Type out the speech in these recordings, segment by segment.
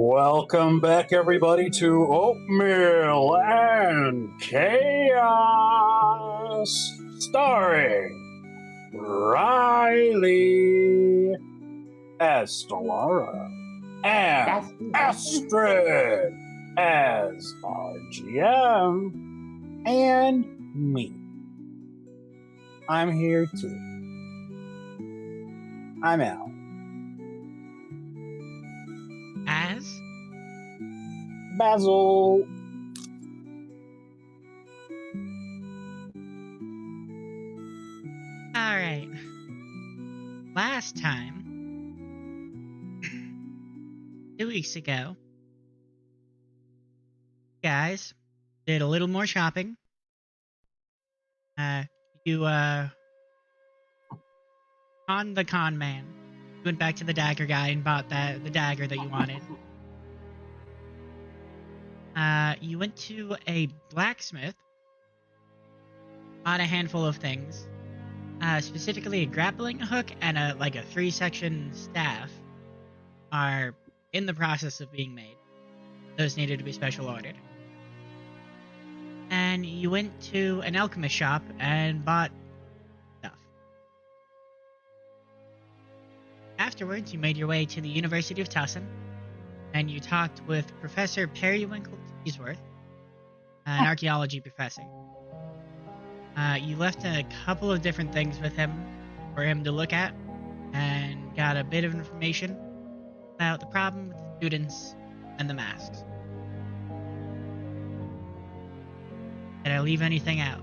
Welcome back, everybody, to Oatmeal and Chaos, starring Riley, Estelara, That's and Astrid as RGM, and me. I'm here too. I'm Al. As? Basil. Alright. Last time, 2 weeks ago, guys did a little more shopping. You conned the con man. You went back to the dagger guy and bought the dagger that you wanted. You went to a blacksmith, bought a handful of things, specifically a grappling hook and a 3-section staff are in the process of being made. Those needed to be special ordered. And you went to an alchemist shop and bought stuff. Afterwards, you made your way to the University of Tussin, and you talked with Professor Periwinkle Teesworth, an archaeology professor. You left a couple of different things with him for him to look at, and got a bit of information about the problem with the students and the masks. Did I leave anything out?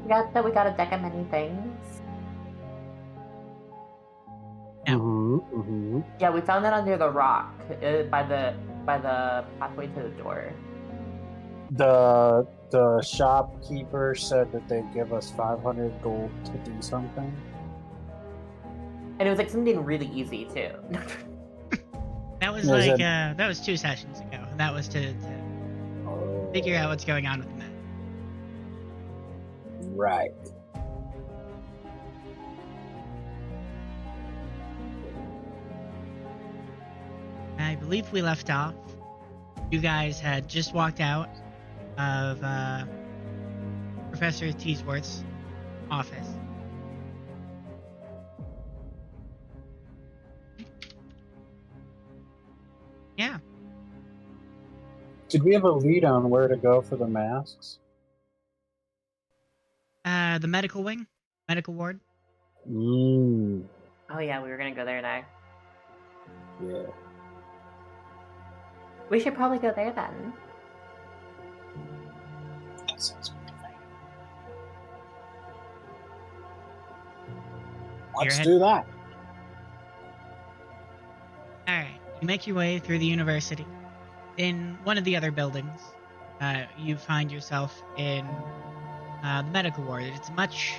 we got a deck of many things. No. Yeah, we found it under the rock by the pathway to the door. The shopkeeper said that they'd give us 500 gold to do something. And it was like something really easy too. That was that was 2 sessions ago. That was to figure out what's going on with the map. Right. I believe we left off. You guys had just walked out of Professor Teesworth's office. Yeah. Did we have a lead on where to go for the masks? The medical wing? Medical ward? Oh yeah, we were gonna go there next. yeah. We should probably go there then. That sounds pretty fun. Let's do that. Alright, you make your way through the university. In one of the other buildings, you find yourself in the medical ward. It's a much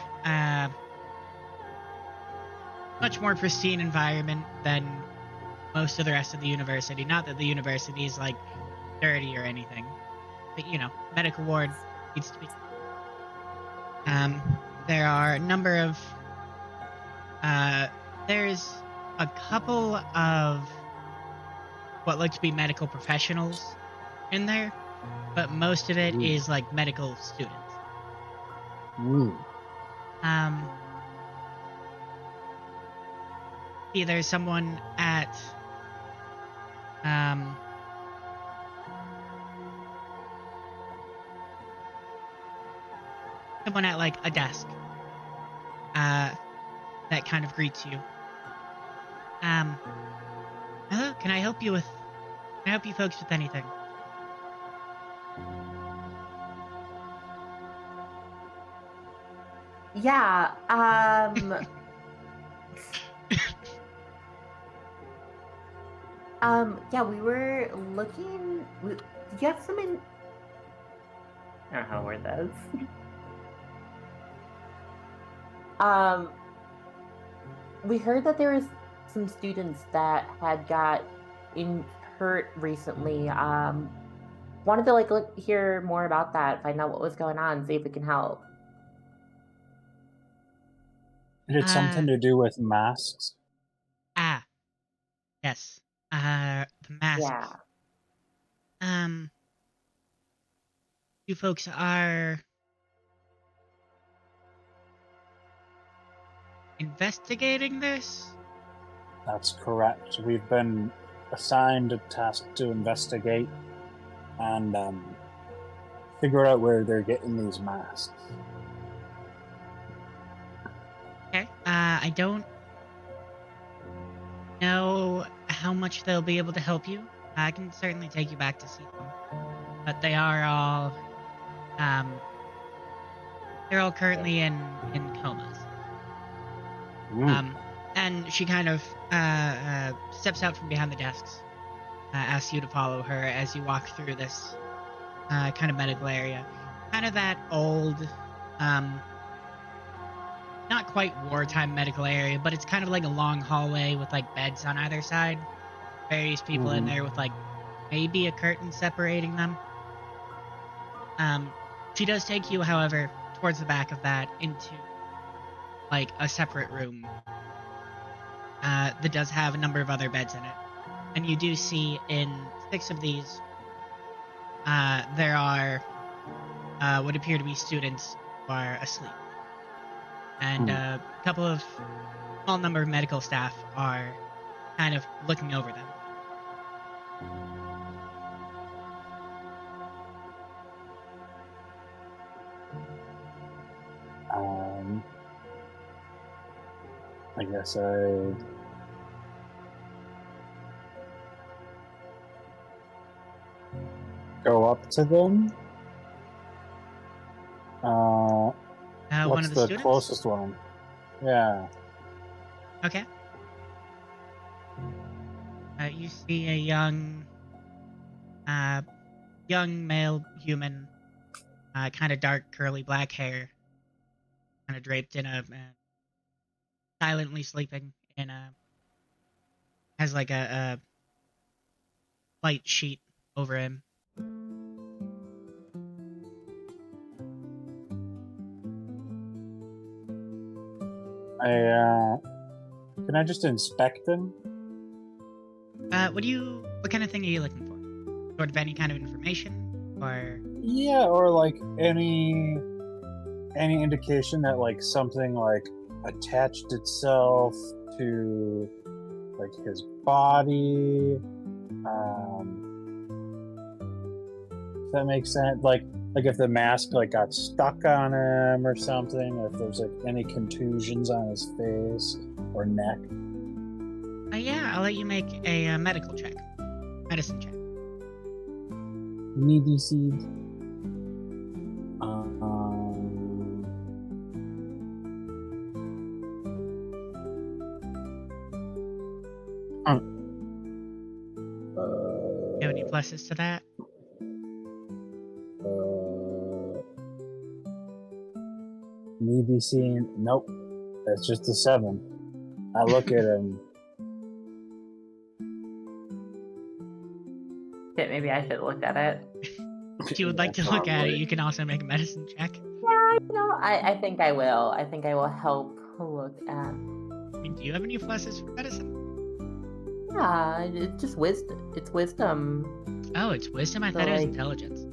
more pristine environment than most of the rest of the university. Not that the university is dirty or anything, but medical ward needs to be. There are a number of there's a couple of what look to be medical professionals in there, but most of it is medical students. There's someone at a desk that kind of greets you. Hello, can I help you folks with anything? Yeah, yeah, we were looking. Did you have some in? I don't know how to word this. We heard that there was some students that had got hurt recently. Wanted to hear more about that, find out what was going on, see if we can help. Is it something Uh, to do with masks? ah, yes. The masks. Yeah. Um, you folks are investigating this? That's correct. We've been assigned a task to investigate and figure out where they're getting these masks. Okay. I don't know how much they'll be able to help you. I can certainly take you back to see them, but um, they're all currently in comas. Mm. And she kind of steps out from behind the desks, asks you to follow her as you walk through this kind of medical area, kind of that old, um, not quite wartime medical area, but it's kind of like a long hallway with like beds on either side, various people in there with like maybe a curtain separating them. Um, she does take you, however, towards the back of that into like a separate room that does have a number of other beds in it. And you do see in 6 of these, there are what appear to be students who are asleep. And a couple of small number of medical staff are kind of looking over them. Um, I guess I go up to them. One What's of the the students? closest one? Yeah. Okay. You see a uh, young male human, kind of dark, curly black hair, kind of draped in silently sleeping in has like a light sheet over him. Can I just inspect them? What kind of thing are you looking for? Sort of any kind of information, or? Yeah, or like any indication that like something like attached itself to like his body. If that makes sense. Like if the mask like got stuck on him or something, or if there's like any contusions on his face or neck. Yeah, I'll let you make a medical check, medicine check. Needy seed. You have any pluses to that? Needy scene. Nope. That's just a 7. I look at him. Shit, maybe I should have looked at it. If you would like to look at it, you can also make a medicine check. Yeah, I think I will. I think I will help look at. I mean, do you have any pluses for medicine? Yeah, it's just wisdom. It's wisdom. Oh, it's wisdom? I So, thought it was like- intelligence.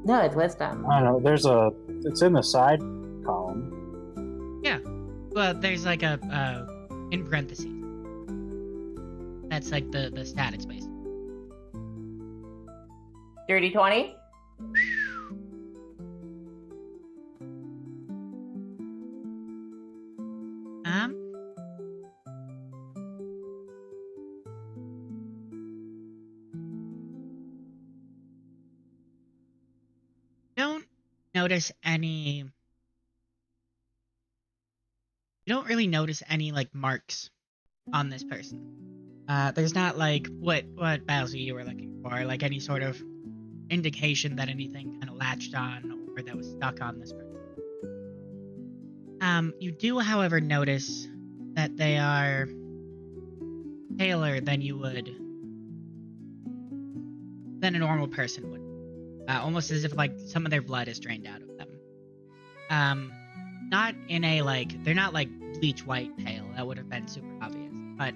No, it's wisdom. I don't know. It's in the side column. Yeah. Well, there's like a, in parentheses. That's like the status base. Dirty 20? Don't notice any. You don't really notice any like marks on this person. There's not like what Bowser you were looking for, like any sort of indication that anything kind of latched on or that was stuck on this person. You do, however, notice that they are paler than than a normal person would. Almost as if like some of their blood is drained out of them. Not in a like, they're not like bleach white pale. That would have been super obvious. But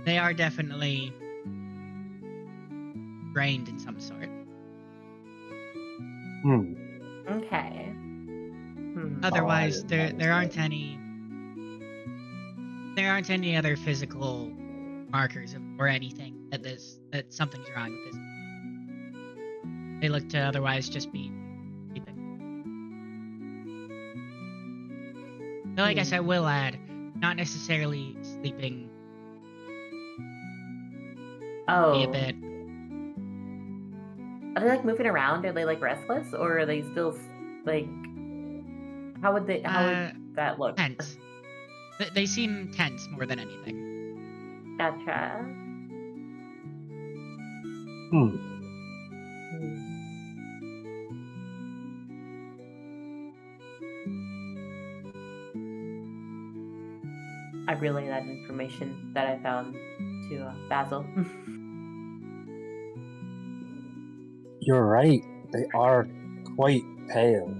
they are definitely drained in some sort. Okay. Otherwise, there aren't any other physical markers or anything that something's wrong with this. They look to otherwise just be sleeping. Though I guess I will add, not necessarily sleeping. Oh. A bit. Are they like moving around? Are they like restless, or are they still like? How would that look? Tense. They seem tense more than anything. Gotcha. I relay that information that I found to Basil. You're right. They are quite pale.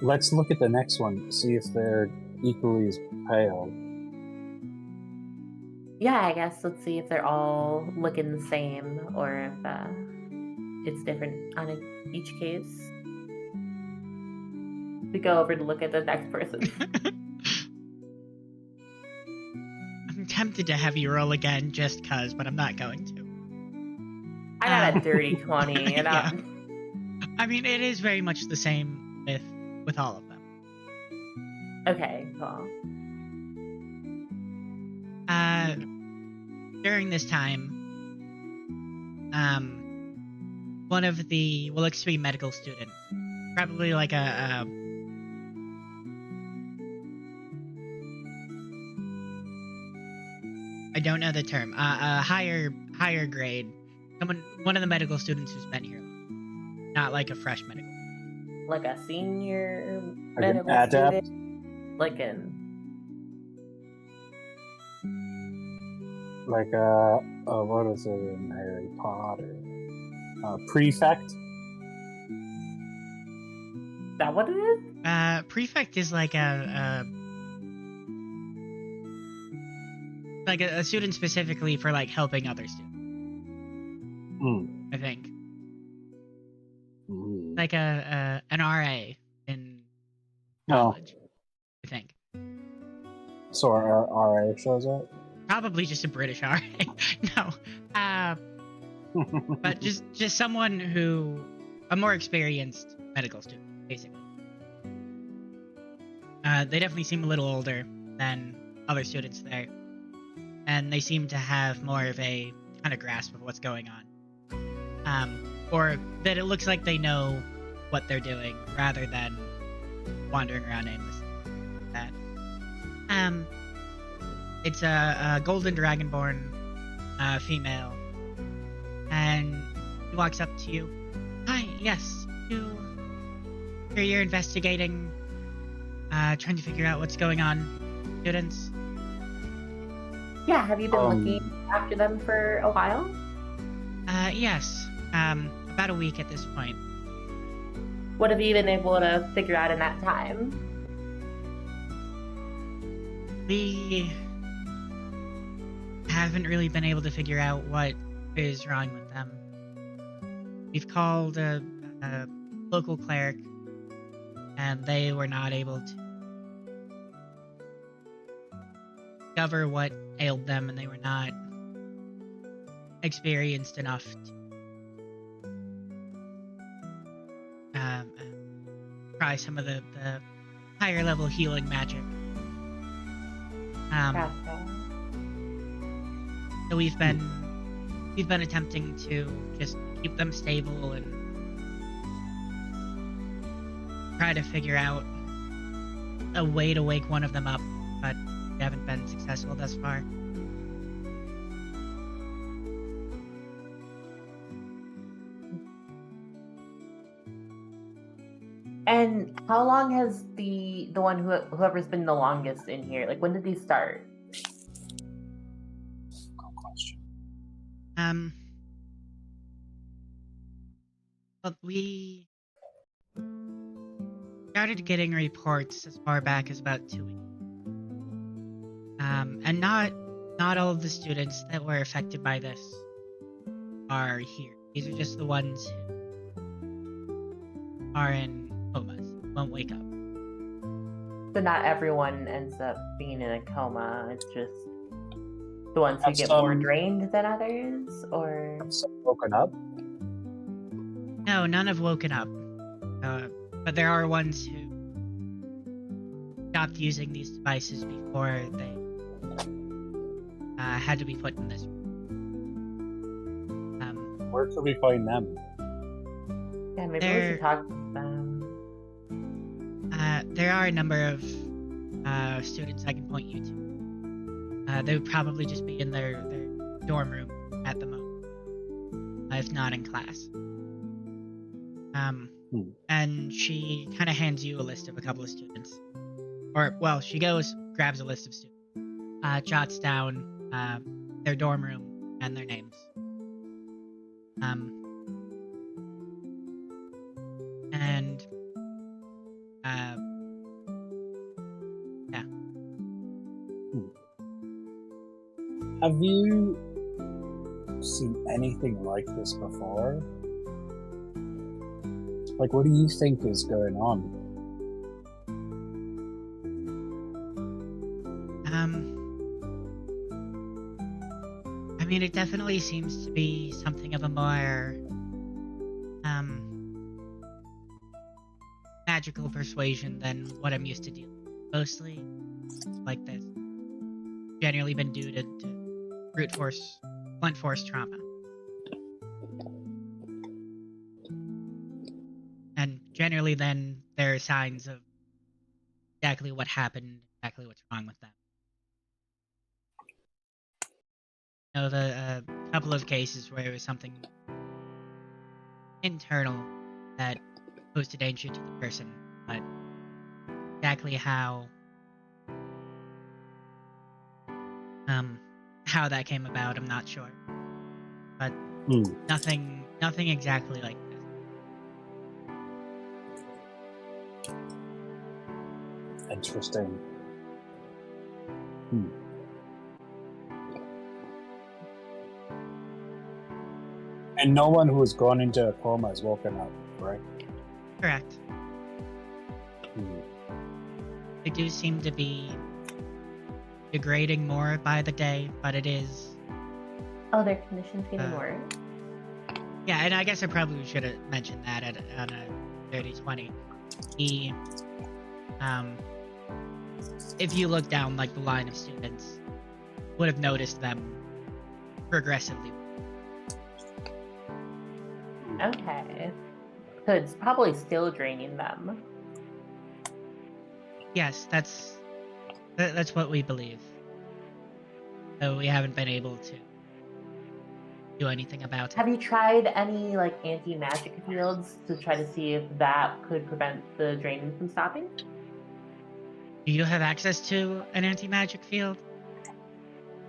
Let's look at the next one, see if they're equally as pale. Yeah, I guess let's see if they're all looking the same or if it's different on each case. We go over to look at the next person. I'm tempted to have you roll again just cause, but I'm not going to. I got a dirty 20, and yeah. I mean, it is very much the same with all of them. Okay, cool. During this time, one of the looks to be medical student, probably like a I don't know the term, a higher grade, one of the medical students who's been here, not like a fresh medical. Like a senior Like medical an adept? student? Like what is it in Harry Potter? Prefect? Is that what it is? Prefect is like a student specifically for like helping other students. I think. Like an RA in college. I think. So our RA shows up? Probably just a British RA. No. But just someone a more experienced medical student, basically. They definitely seem a little older than other students there. And they seem to have more of a kind of grasp of what's going on. Or that it looks like they know what they're doing rather than wandering around aimlessly. It's a golden dragonborn female, and he walks up to you. Hi, yes, you're investigating, trying to figure out what's going on, students. Yeah, have you been looking after them for a while? Yes, about a week at this point. What have you been able to figure out in that time? We haven't really been able to figure out what is wrong with them. We've called a local cleric, and they were not able to discover what ailed them, and they were not experienced enough to try some of the higher level healing magic. So we've been attempting to just keep them stable and try to figure out a way to wake one of them up, but we haven't been successful thus far. And how long has the one whoever's been the longest in here? Like, when did these start? Good question. Well, we started getting reports as far back as about 2 weeks. And not all of the students that were affected by this are here. These are just the ones who are in comas, won't wake up. So not everyone ends up being in a coma. It's just the ones who Have get more some- drained than others, or Have some woken up? No, none have woken up. But there are ones who stopped using these devices before they had to be put in this room. Where could we find them? yeah, maybe we They're- should talk to them. There are a number of students I can point you to. They would probably just be in their dorm room at the moment, if not in class. And she kind of hands you a list of a couple of students. Or, well, she goes, grabs a list of students, jots down their dorm room and their names. And yeah. Have you seen anything like this before? Like, what do you think is going on? I mean, it definitely seems to be something of a more magical persuasion than what I'm used to dealing with. Mostly like this. Generally been due to blunt force trauma. And generally then there are signs of exactly what happened, exactly what's wrong with them. You know, the couple of cases where it was something internal that posed a danger to the person, but exactly how that came about, I'm not sure. But nothing exactly like this. Interesting. And no one who has gone into a coma has woken up, right? Correct. They do seem to be degrading more by the day, but it is... Oh, their condition's getting worse? Yeah, and I guess I probably should have mentioned that on a 30-20. If you look down like the line of students, would have noticed them progressively. Okay. So it's probably still draining them. Yes, that's what we believe. So we haven't been able to do anything about it. Have you tried any like anti-magic fields to try to see if that could prevent the draining from stopping? Do you have access to an anti-magic field?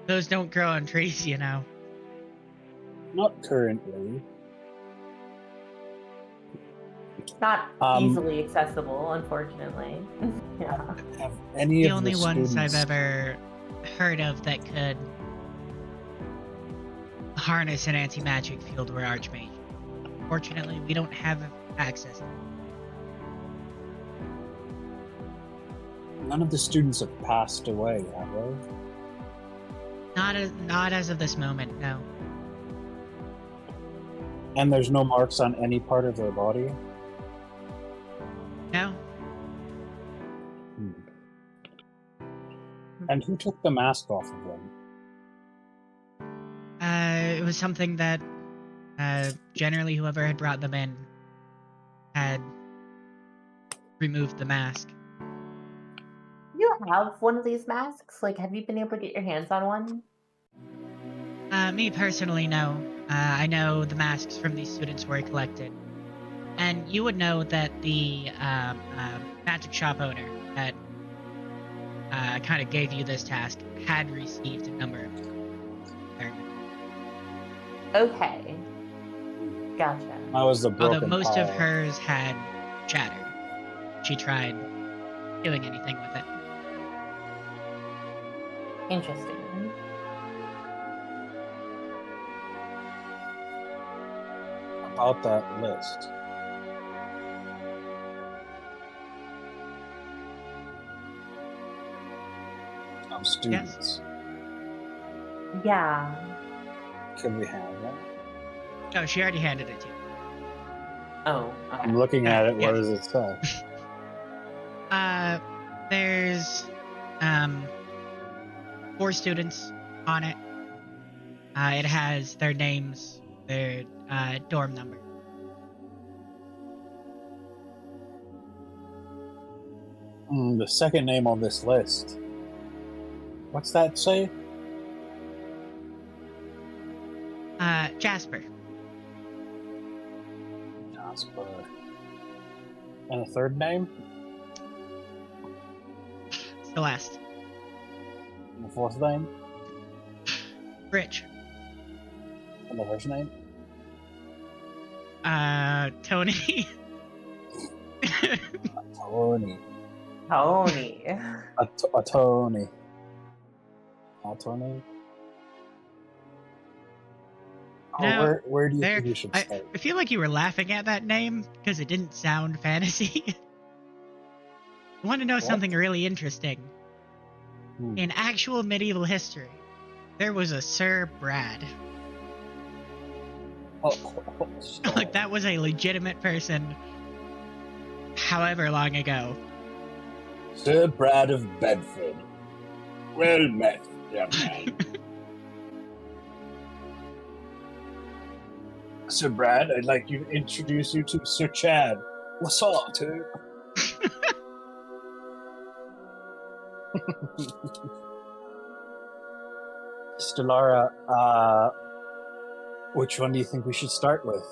Those don't grow on trees, you know. Not currently. Not easily accessible, unfortunately. Yeah. Have any The of only the ones students... I've ever heard of that could harness an anti-magic field were archmages. Fortunately, we don't have access. None of the students have passed away, have they? Not as of this moment, no. And there's no marks on any part of their body? No? And who took the mask off of them? It was something that generally whoever had brought them in had removed the mask. You have one of these masks? Like, have you been able to get your hands on one? Me personally, no. I know the masks from these students were collected. And you would know that the magic shop owner that kind of gave you this task had received a number of Okay. Gotcha. That was the broken Although most of pile. hers had shattered. she tried doing anything with it. Interesting. About that list. Of students. Yeah. Could we have that? Oh, she already handed it to you. Oh, okay. I'm looking at it. Yeah. What does it say? There's 4 students on it. It has their names, their dorm number. The second name on this list. What's that say? Jasper. Jasper. And a third name? Celeste. And the fourth name? Rich. And the first name? Tony. Tony. Tony. A Tony. A Tony? Oh, No, where do you think we should I start? feel like you were laughing at that name because it didn't sound fantasy. You want to know something really interesting? In actual medieval history, there was a Sir Brad. Like, that was a legitimate person however long ago. Sir Brad of Bedford. Well met, young man. Sir Brad, I'd like to introduce you to Sir Chad. What's up, too? Stellara, which one do you think we should start with?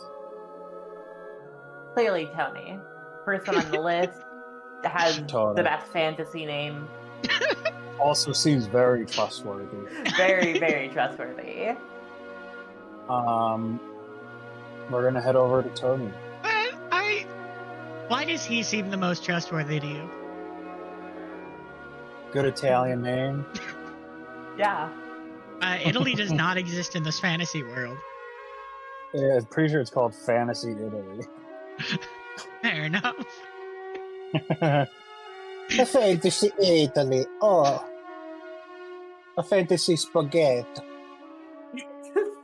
Clearly Tony. First one on the list. Has Tony. the best fantasy name. Also seems very trustworthy. Very, very trustworthy. We're gonna head over to Tony. Why does he seem the most trustworthy to you? Good Italian name. Yeah. Italy does not exist in this fantasy world. Yeah, I'm pretty sure it's called Fantasy Italy. Fair enough. A fantasy Italy. Oh. A fantasy spaghetti.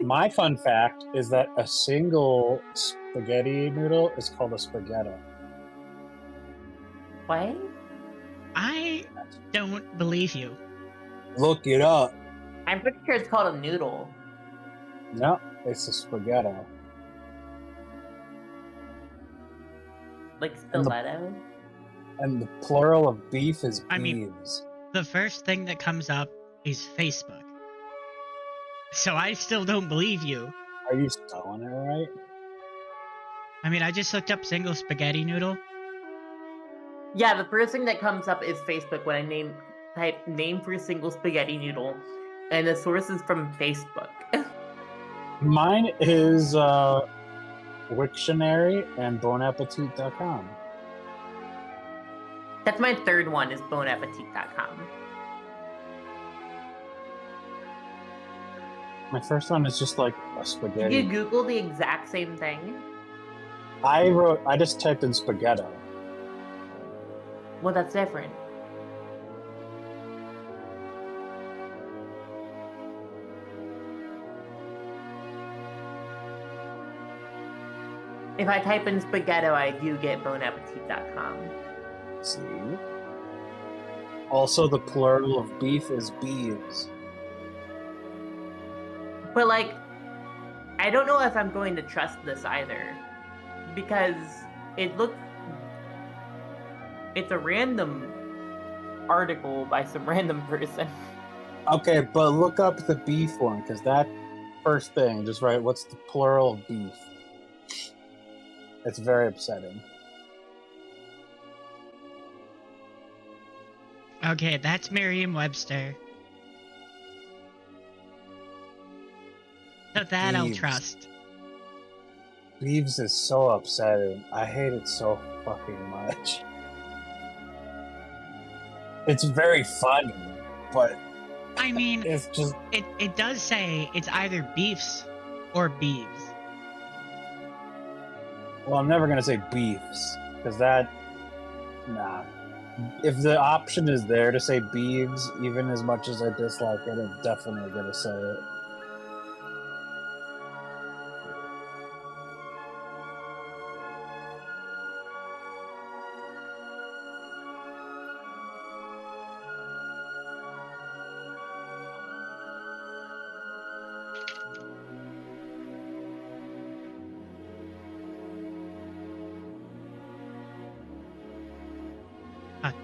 My fun fact is that a single spaghetti noodle is called a spaghetto. What? I don't believe you. Look it up. I'm pretty sure it's called a noodle. No, it's a spaghetto. Like stiletto? And the plural of beef is beeves. I mean, the first thing that comes up is Facebook. So I still don't believe you. Are you spelling it right? I mean, I just looked up single spaghetti noodle. Yeah, the first thing that comes up is Facebook when I type name for single spaghetti noodle, and the source is from Facebook. Mine is Wiktionary and bonappetit.com. That's my third one, is bonappetit.com. My first one is just like a Did spaghetti. you Google the exact same thing? I just typed in spaghetto. Well, that's different. If I type in spaghetto, I do get bonappetit.com. See? Also, the plural of beef is beeves. But, like, I don't know if I'm going to trust this either. Because it's a random article by some random person. Okay, but look up the beef one, because that first thing, just write, what's the plural of beef? It's very upsetting. Okay, that's Merriam-Webster. So that I'll Beeves. trust. Beeves is so upsetting. I hate it so fucking much. It's very funny, but I mean, it's just it does say it's either beefs or beeves. well, I'm never gonna say beefs because nah. If the option is there to say beeves, even as much as I dislike it, I'm definitely gonna say it.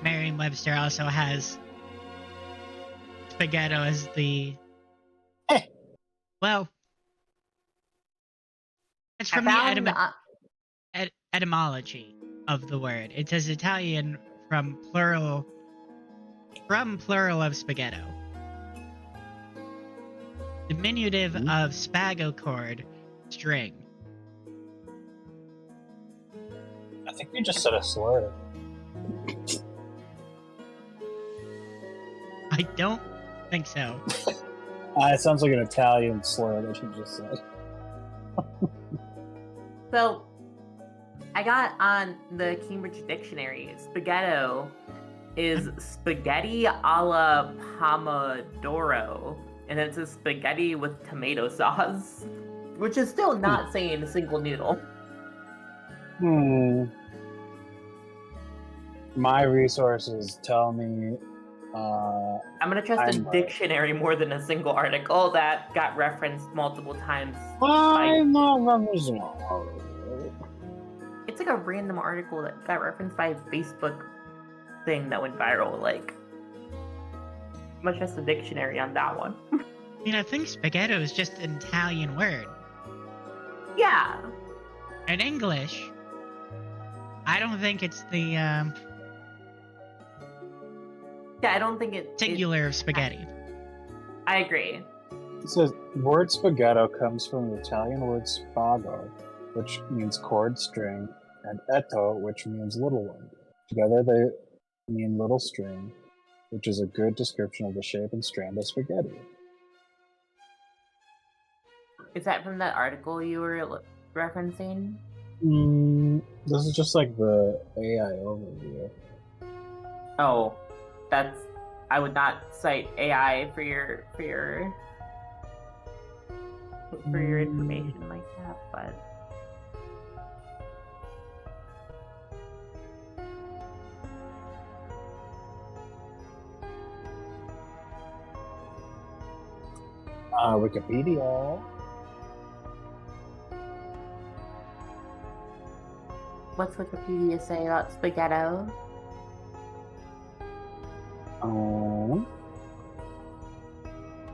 Merriam-Webster also has spaghetto as the well. It's I from the found etymology of the word. It says Italian from plural of spaghetto. Diminutive of spago cord, string. I think you just said a slur. I don't think so. It sounds like an Italian slur that you just said. So, I got on the Cambridge Dictionary. Spaghetto is spaghetti a la pomodoro, and then it says spaghetti with tomato sauce, which is still not saying a single noodle. My resources tell me I'm gonna trust a dictionary more than a single article that got referenced multiple times. It's like a random article that got referenced by a Facebook thing that went viral. Like, I'm gonna trust the dictionary on that one. I mean, I think spaghetto is just an Italian word. Yeah. In English, I don't think it's the Yeah, I don't think it singular of spaghetti. I agree. It says word spaghetto comes from the Italian word spago, which means cord string, and etto, which means little one. Together they mean little string, which is a good description of the shape and strand of spaghetti. Is that from that article you were referencing? This is just like the AI overview. Oh, I would not cite AI for your information like that, but Wikipedia. what's Wikipedia say about spaghetto?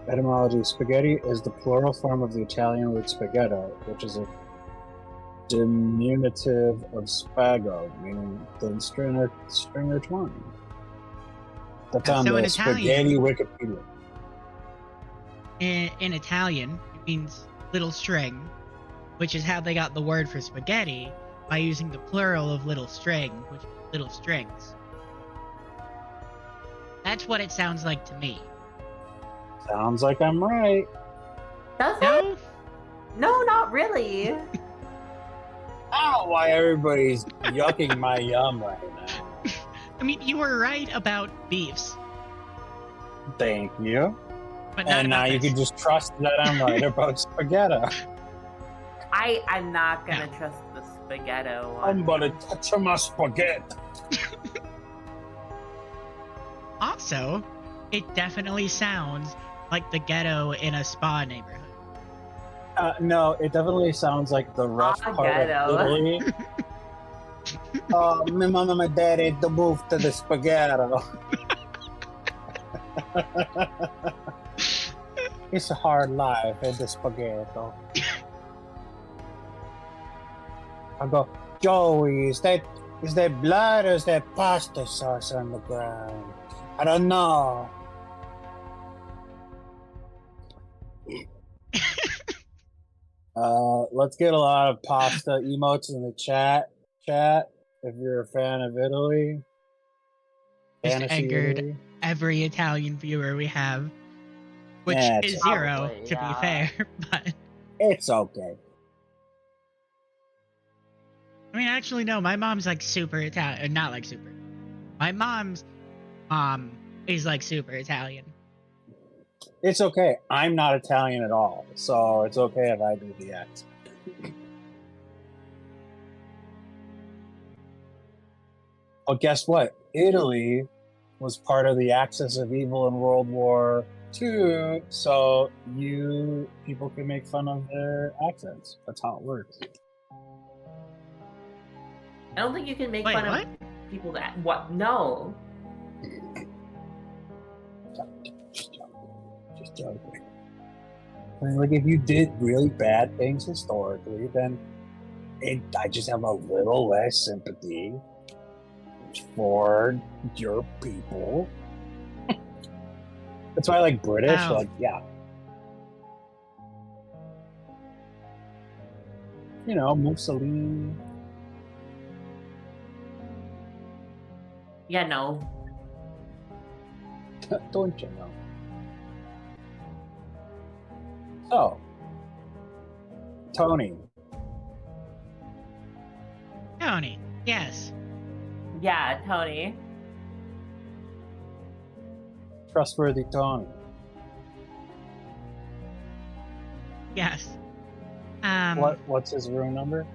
Etymology: spaghetti is the plural form of the Italian word spaghetto, which is a diminutive of spago, meaning thin string or twine. That's on So the in spaghetti Italian, Wikipedia. In Italian, it means little string, which is how they got the word for spaghetti by using the plural of little string, which is little strings. That's what it sounds like to me. Sounds like I'm right. Does it? No? No, not really. I don't know why everybody's yucking my yum right now. I mean, you were right about beefs. Thank you. But not And now about you this. can just trust that I'm right about spaghetti. I'm not gonna trust the spaghetto. I'm gonna touch my spaghetti. Also, it definitely sounds like the ghetto in a spa neighborhood. No, it definitely sounds like the rough part ghetto. of Italy. My mom and my dad ate the move to the spaghetti. It's a hard life in the spaghetti. I go, Joey, is that blood or is that pasta sauce on the ground? I don't know. Let's get a lot of pasta emotes in the chat if you're a fan of Italy. just Fantasy angered Italy? every Italian viewer we have, which Yeah, it's is okay. 0, Probably, to be yeah. fair. But It's okay. I mean, actually, no. My mom's like super Italian, not like super. My mom's mom is like super Italian. It's okay. I'm not Italian at all, so it's okay if I do the accent. Well, guess what? Italy was part of the Axis of Evil in World War II, so you people can make fun of their accents. That's how it works. I don't think you can make Wait, fun what? of people that. What? No. Just joking. Just joking. I mean, like, if you did really bad things historically, then I just have a little less sympathy for your people. That's why I like British. Oh. Like, yeah. You know, Mussolini. Yeah, no. Don't you know? So, Tony. Tony, yes. Yeah, Tony. Trustworthy Tony. Yes. What's his room number?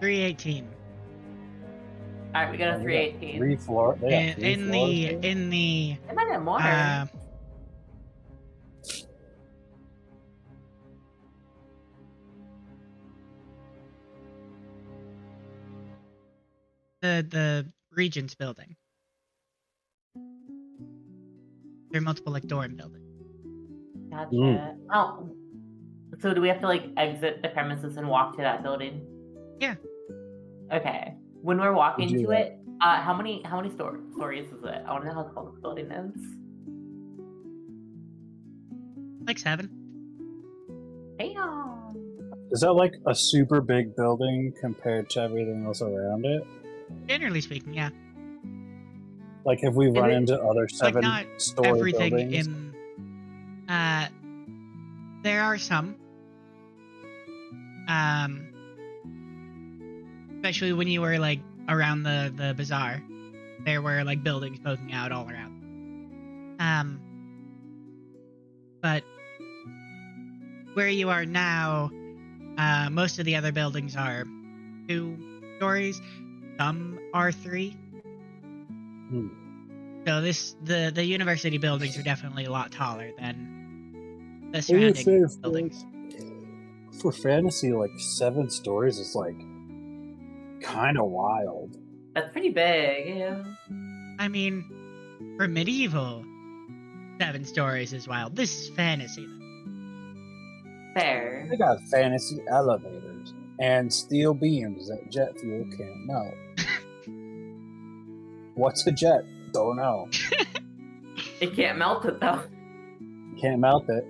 318. All right, we got a They got 318. Three floor. They got three In floors. the there? in the It might have more. the Regents building. There are multiple like dorm buildings. Gotcha. Oh, so do we have to like exit the premises and walk to that building? Yeah. Okay. When we're walking do to that. it, how many stories is it? I want to know how tall the building is. Like 7. Damn. Is that like a super big building compared to everything else around it? Generally speaking, yeah. Like, have we run it- into other Like not seven-story everything buildings? in there are some. Especially when you were like around the bazaar. There were like buildings poking out all around. But where you are now, most of the other buildings are 2 stories. Some are 3. Hmm. So the university buildings are definitely a lot taller than the What do you surrounding say buildings. for fantasy? Like 7 stories is like kind of wild. That's pretty big. Yeah. I mean, for medieval, 7 stories is wild. This is fantasy. Fair. They got fantasy elevators and steel beams that jet fuel can't melt. What's a jet? Don't know. It can't melt it though. Can't melt it.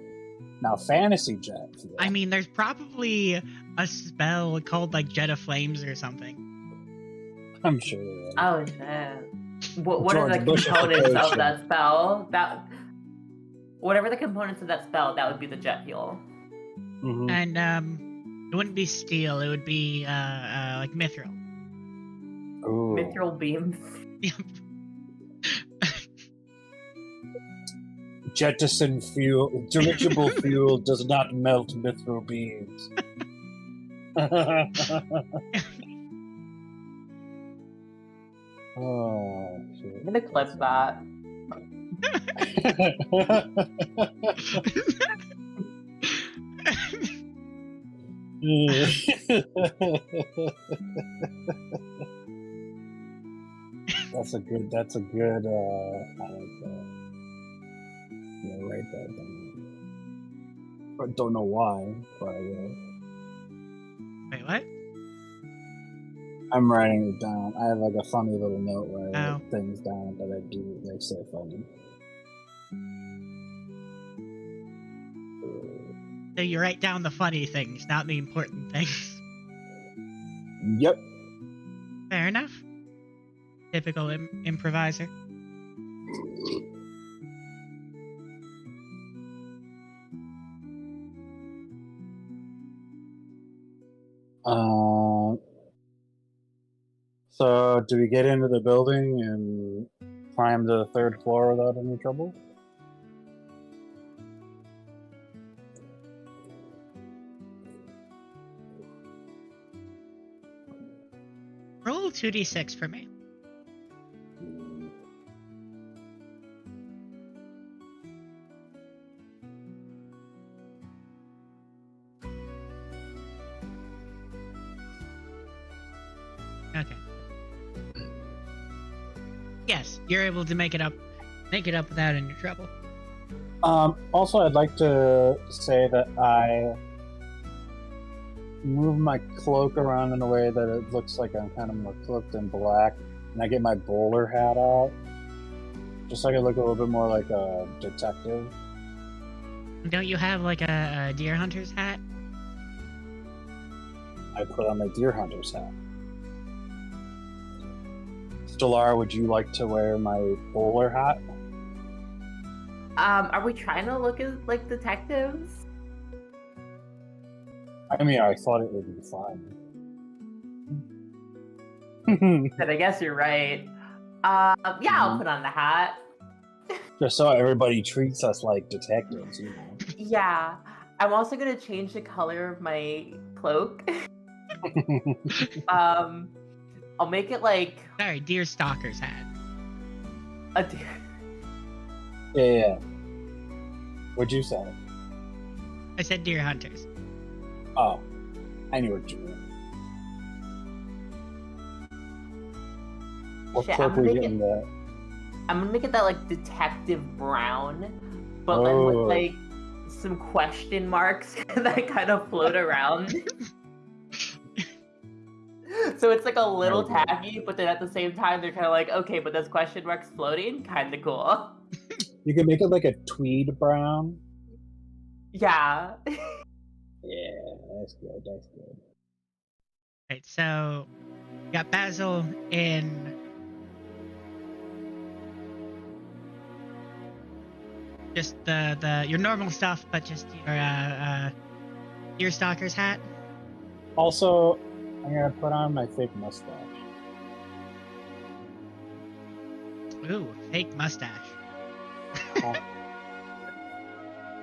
Now, fantasy jet fuel. I mean, there's probably a spell called like Jet of Flames or something. I'm sure there is. Oh shit. What are the George components of Bush's that spell? Whatever the components of that spell, that would be the jet fuel. Mhm. And it wouldn't be steel. It would be like mithril. Ooh. Mithril beams. Jettison fuel. Dirigible fuel does not melt mithril beams. Oh, shit. I'm gonna clip that. That's a good, I like that. Yeah, write that down. I don't know why, but I will. Wait, what? I'm writing it down. I have like a funny little note where I Oh. write things down that I do that say funny. So you write down the funny things, not the important things. Yep. Fair enough. Typical improviser. So do we get into the building and climb to the third floor without any trouble? Roll 2d6 for me. Okay. Yes, you're able to make it up without any trouble. Also, I'd like to say that I move my cloak around in a way that it looks like I'm kind of more cloaked in black, and I get my bowler hat out, just so I can look a little bit more like a detective. Don't you have like a deer hunter's hat? I put on my deer hunter's hat. Stellar, would you like to wear my bowler hat? Are we trying to look as like detectives? I mean, I thought it would be fun. But I guess you're right. Yeah, I'll put on the hat. Just so everybody treats us like detectives, you know. Yeah. I'm also gonna change the color of my cloak. I'll make it like Sorry, deer stalker's hat. a deer. Yeah. What'd you say? I said deer hunters. Oh, I knew what you meant. What Shit, cloak I'm were you making- getting that? I'm gonna make it that like detective brown, but then with Oh. like some question marks that kind of float around. So it's like a little Okay. tacky, but then at the same time they're kind of like, okay, but those question marks floating, kind of cool. You can make it like a tweed brown. Yeah. Yeah, that's good. That's good. Right, so you got Basil in just the your normal stuff, but just your deer stalker's hat. Also, I'm gonna put on my fake mustache. Ooh, fake mustache.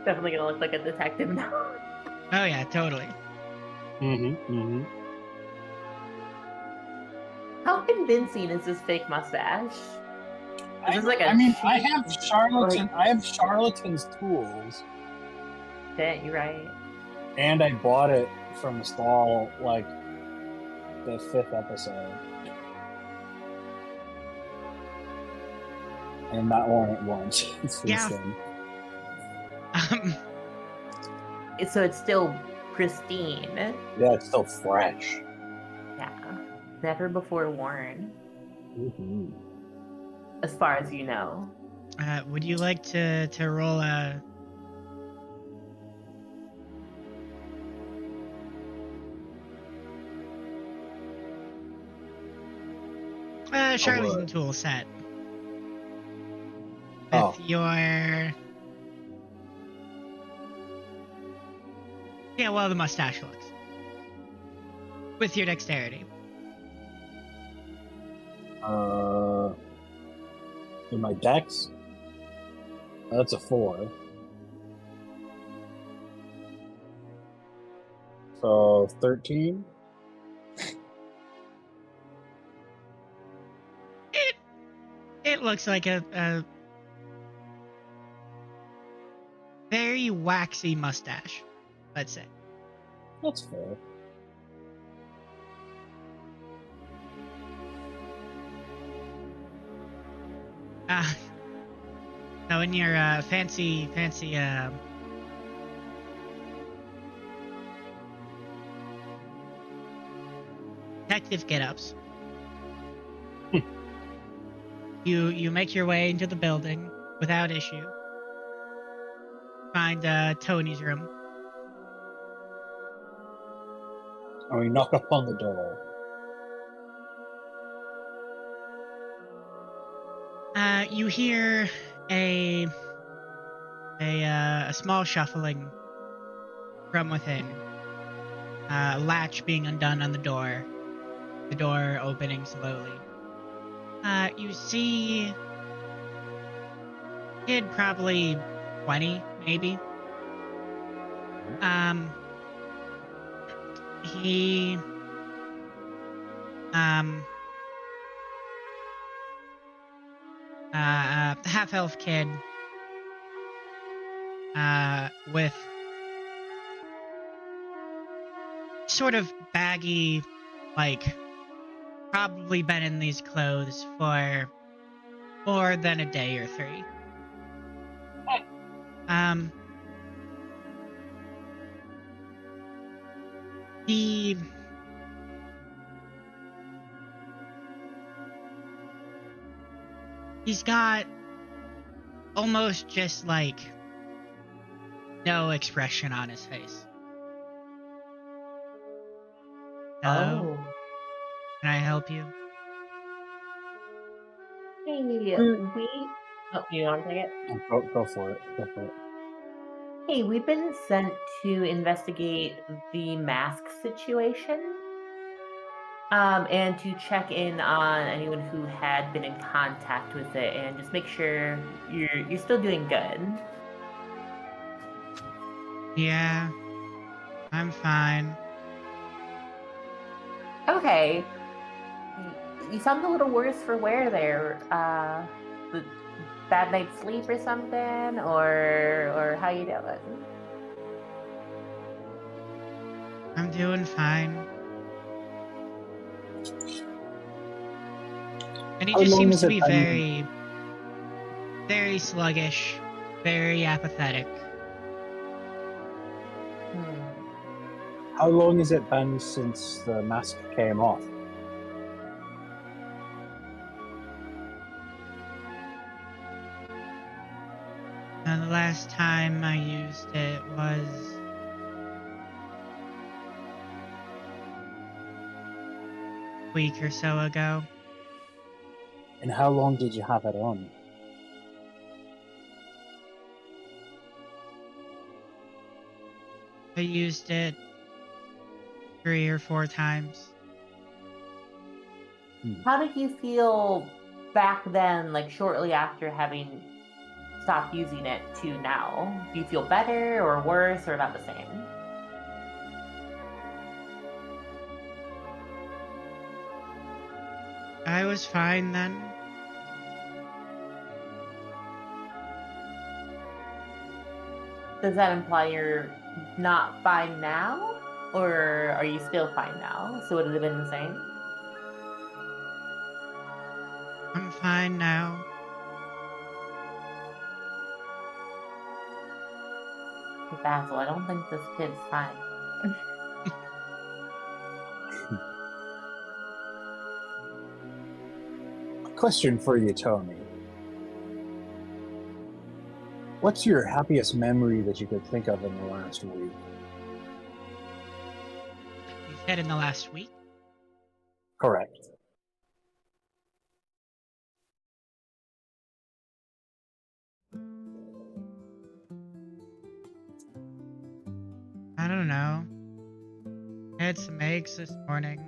Definitely gonna look like a detective now. Oh yeah, totally. Mm-hmm. How convincing is this fake mustache? Is this like a I mean, I cheat? have charlatan's tools, Shit, you're right. and I bought it from the stall like the 5th episode, and not worn it once. It's Yeah. insane. So it's still pristine. Yeah, it's still fresh. Yeah. Never before worn, Mm-hmm. as far as you know. Would you like to roll a charlatan tool set with your the mustache looks with your dexterity. In my dex, that's a 4. So 13. It looks like a very waxy mustache, let's say. That's fair. So in your fancy detective get-ups, you make your way into the building without issue. Find Tony's room. And we knock upon the door. You hear a small shuffling from within. A latch being undone on the door opening slowly. You see kid probably 20, maybe. He half-elf kid with sort of baggy, like, probably been in these clothes for more than a day or 3. He's got almost just like no expression on his face. Hello? Oh. Can I help you? Hey, we. Oh, you want to take it? Go for it. Go for it. Hey, we've been sent to investigate the mask situation. And to check in on anyone who had been in contact with it, and just make sure you're still doing good. Yeah, I'm fine. Okay. You sound a little worse for wear there. The bad night's sleep or something, or how you doing? I'm doing fine. And he How just long seems has to it be been? very sluggish, very apathetic. How long has it been since the mask came off? And the last time I used it was a week or so ago. And how long did you have it on? I used it 3 or 4 times. How did you feel back then, like shortly after having stopped using it to now? Do you feel better or worse or about the same? I was fine then. Does that imply you're not fine now? Or are you still fine now? So would it have been the same? I'm fine now. Basil, I don't think this kid's fine. Question for you, Tony. What's your happiest memory that you could think of in the last week? You said in the last week? Correct. I don't know. I had some eggs this morning.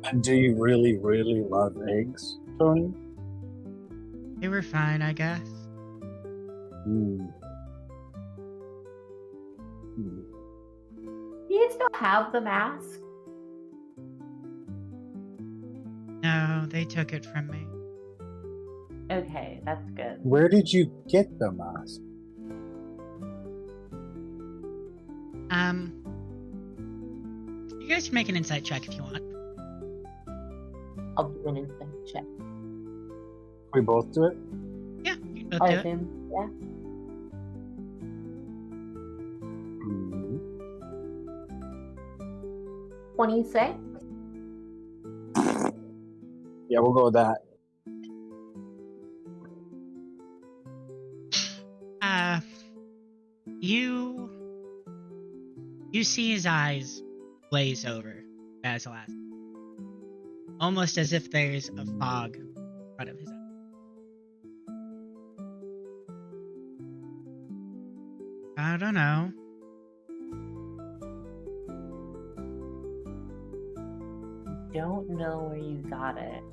And do you really, really love eggs, Tony? They were fine, I guess. Hmm. Do you still have the mask? No, they took it from me. Okay, that's good. Where did you get the mask? You guys can make an insight check if you want. I'll do an instant check. We both do it? Yeah, you can both I do it. assume, yeah. Hmm. 26? Yeah, we'll go with that. You see his eyes glaze over, Basil asks. almost as if there's a fog in front of his eyes. I don't know. Don't know where you got it.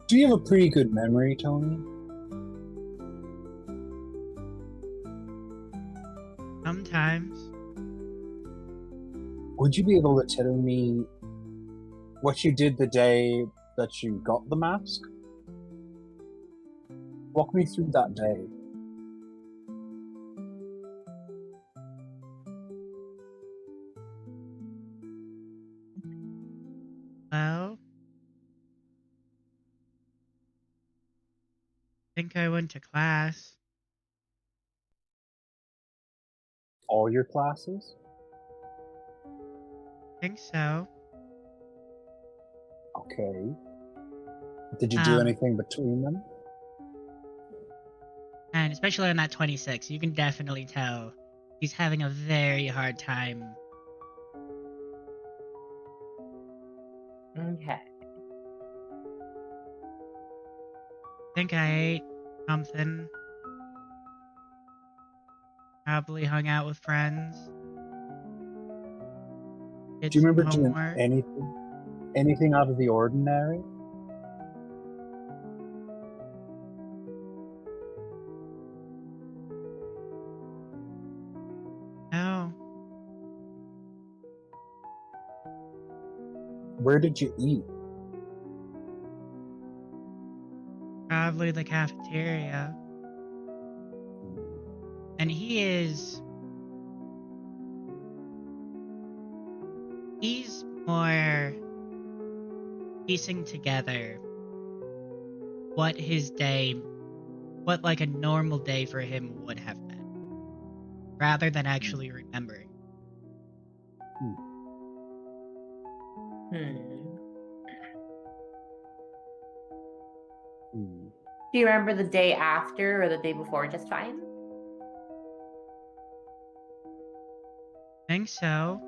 Do you have a pretty good memory, Tony? Sometimes. Would you be able to tell me what you did the day that you got the mask? Walk me through that day. Well, I think I went to class. All your classes? I think so. Okay. Did you do anything between them? And especially on that 26, you can definitely tell he's having a very hard time. Okay. I think I ate something. Probably hung out with friends. Did Do you some remember doing homework. anything out of the ordinary? No. Where did you eat? Probably the cafeteria. And he's more piecing together what like a normal day for him would have been, rather than actually remembering. Do you remember the day after or the day before just fine? I think so.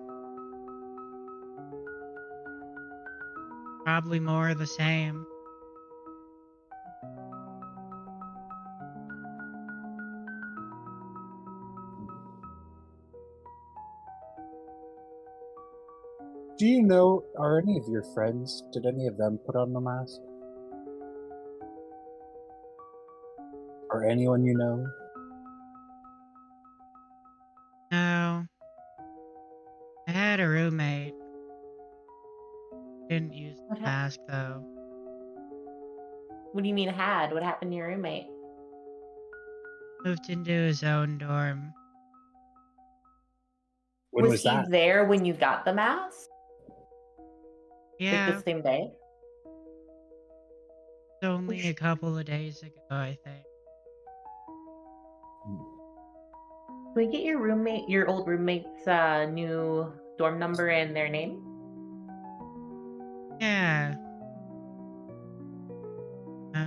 Probably more of the same. Do you know, are any of your friends, did any of them put on the mask? Or anyone you know? No. I had a roommate. Didn't use the mask though. What do you mean had? What happened to your roommate? Moved into his own dorm. When was he that? there when you got the mask? Yeah. Like the same day? Only a couple of days ago, I think. Can we get your old roommate's new dorm number and their name? Yeah.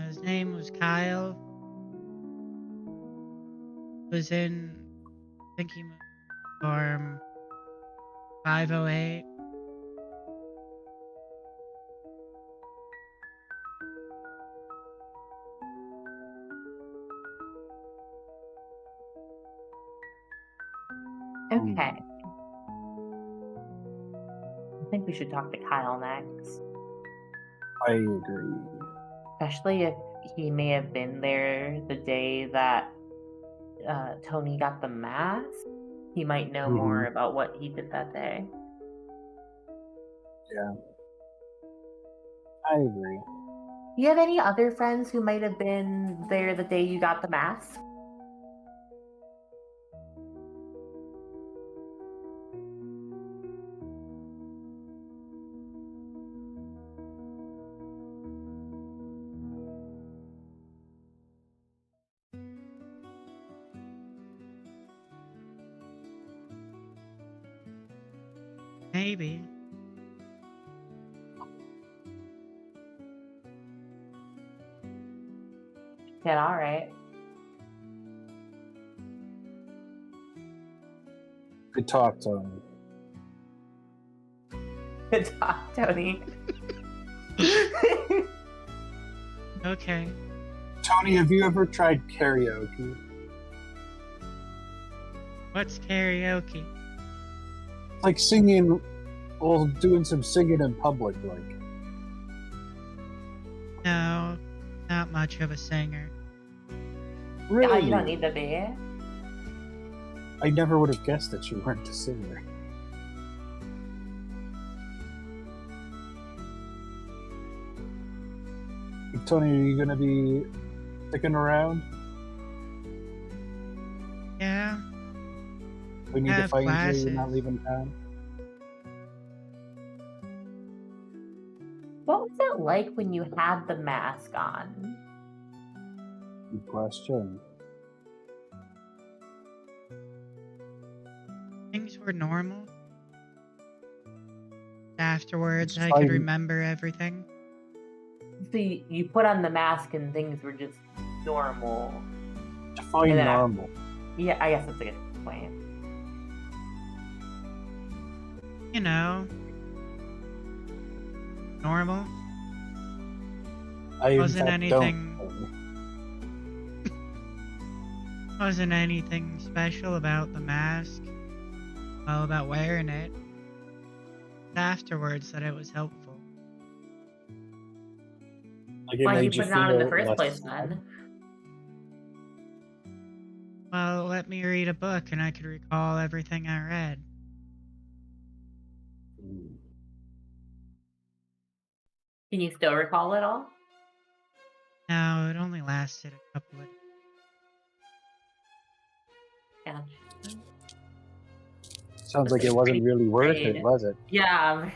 His name was Kyle. Was in, I think he moved to dorm 508. Okay. I think we should talk to Kyle next. I agree. Especially if he may have been there the day that Tony got the mask. He might know more about what he did that day. Yeah. I agree. Do you have any other friends who might have been there the day you got the mask? Maybe. Yeah, all right. Good talk, Tony. Good talk, Tony. Okay. Tony, have you ever tried karaoke? What's karaoke? Like singing, well, doing some singing in public, like. No, not much of a singer. Really? Oh, you don't need to be. I never would have guessed that you weren't a singer. Tony, are you gonna be sticking around? Yeah. We need to have fight until you're not classes. leaving town. What was it like when you had the mask on? Good question. Things were normal. Afterwards, It's I could fine. remember everything. So you put on the mask and things were just normal. Define And then normal. Yeah, I guess that's a good point. You know, normal. I in Wasn't fact anything- don't. Wasn't anything special about the mask. Well, about wearing it. Afterwards, that it was helpful. Like it Why you made you put it on in the feel first less place sad. then? Well, let me read a book and I could recall everything I read. Mm. Can you still recall it all? No, it only lasted a couple of. Yeah. Sounds like it wasn't really worth it, Great. was it? Yeah.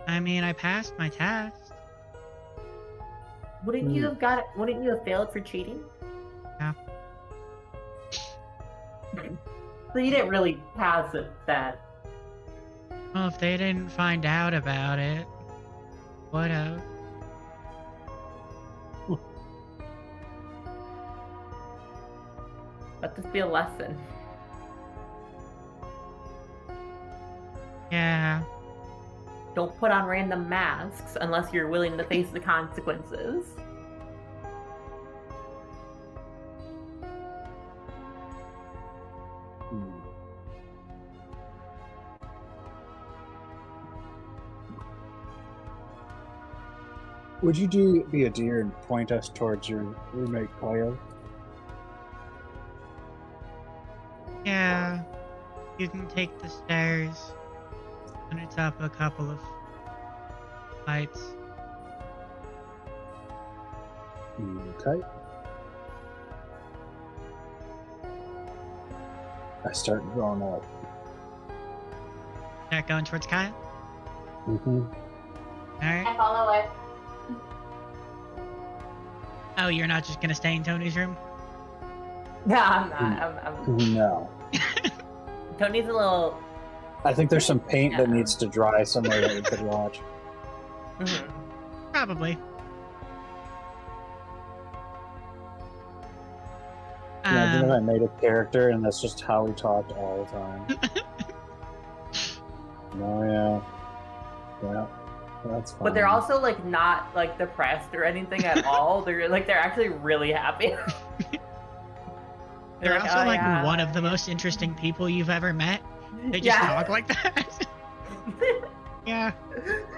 I mean, I passed my test. Wouldn't you have Wouldn't you have failed for cheating? Yeah. So you didn't really pass it then. Well, if they didn't find out about it, would've. Let this be a lesson. Yeah. Don't put on random masks unless you're willing to face the consequences. Hmm. Would you be a dear and point us towards your roommate Kyle? Yeah. You can take the stairs. And it's up a couple of flights. Okay. I start going up. Start going towards Kyle. Mm-hmm. Alright. follow it. Oh, you're not just gonna stay in Tony's room? No, I'm not. No. Tony's a little. I think there's some paint that Yeah. needs to dry somewhere that we could watch. Mhm. Probably. Imagine if I made a character and that's just how we talked all the time. Oh yeah. Yeah. That's fine. But they're also like not like depressed or anything at all. They're actually really happy. They're like, also "Oh, like yeah." one of the most interesting people you've ever met. They just Yeah. talk like that. Yeah.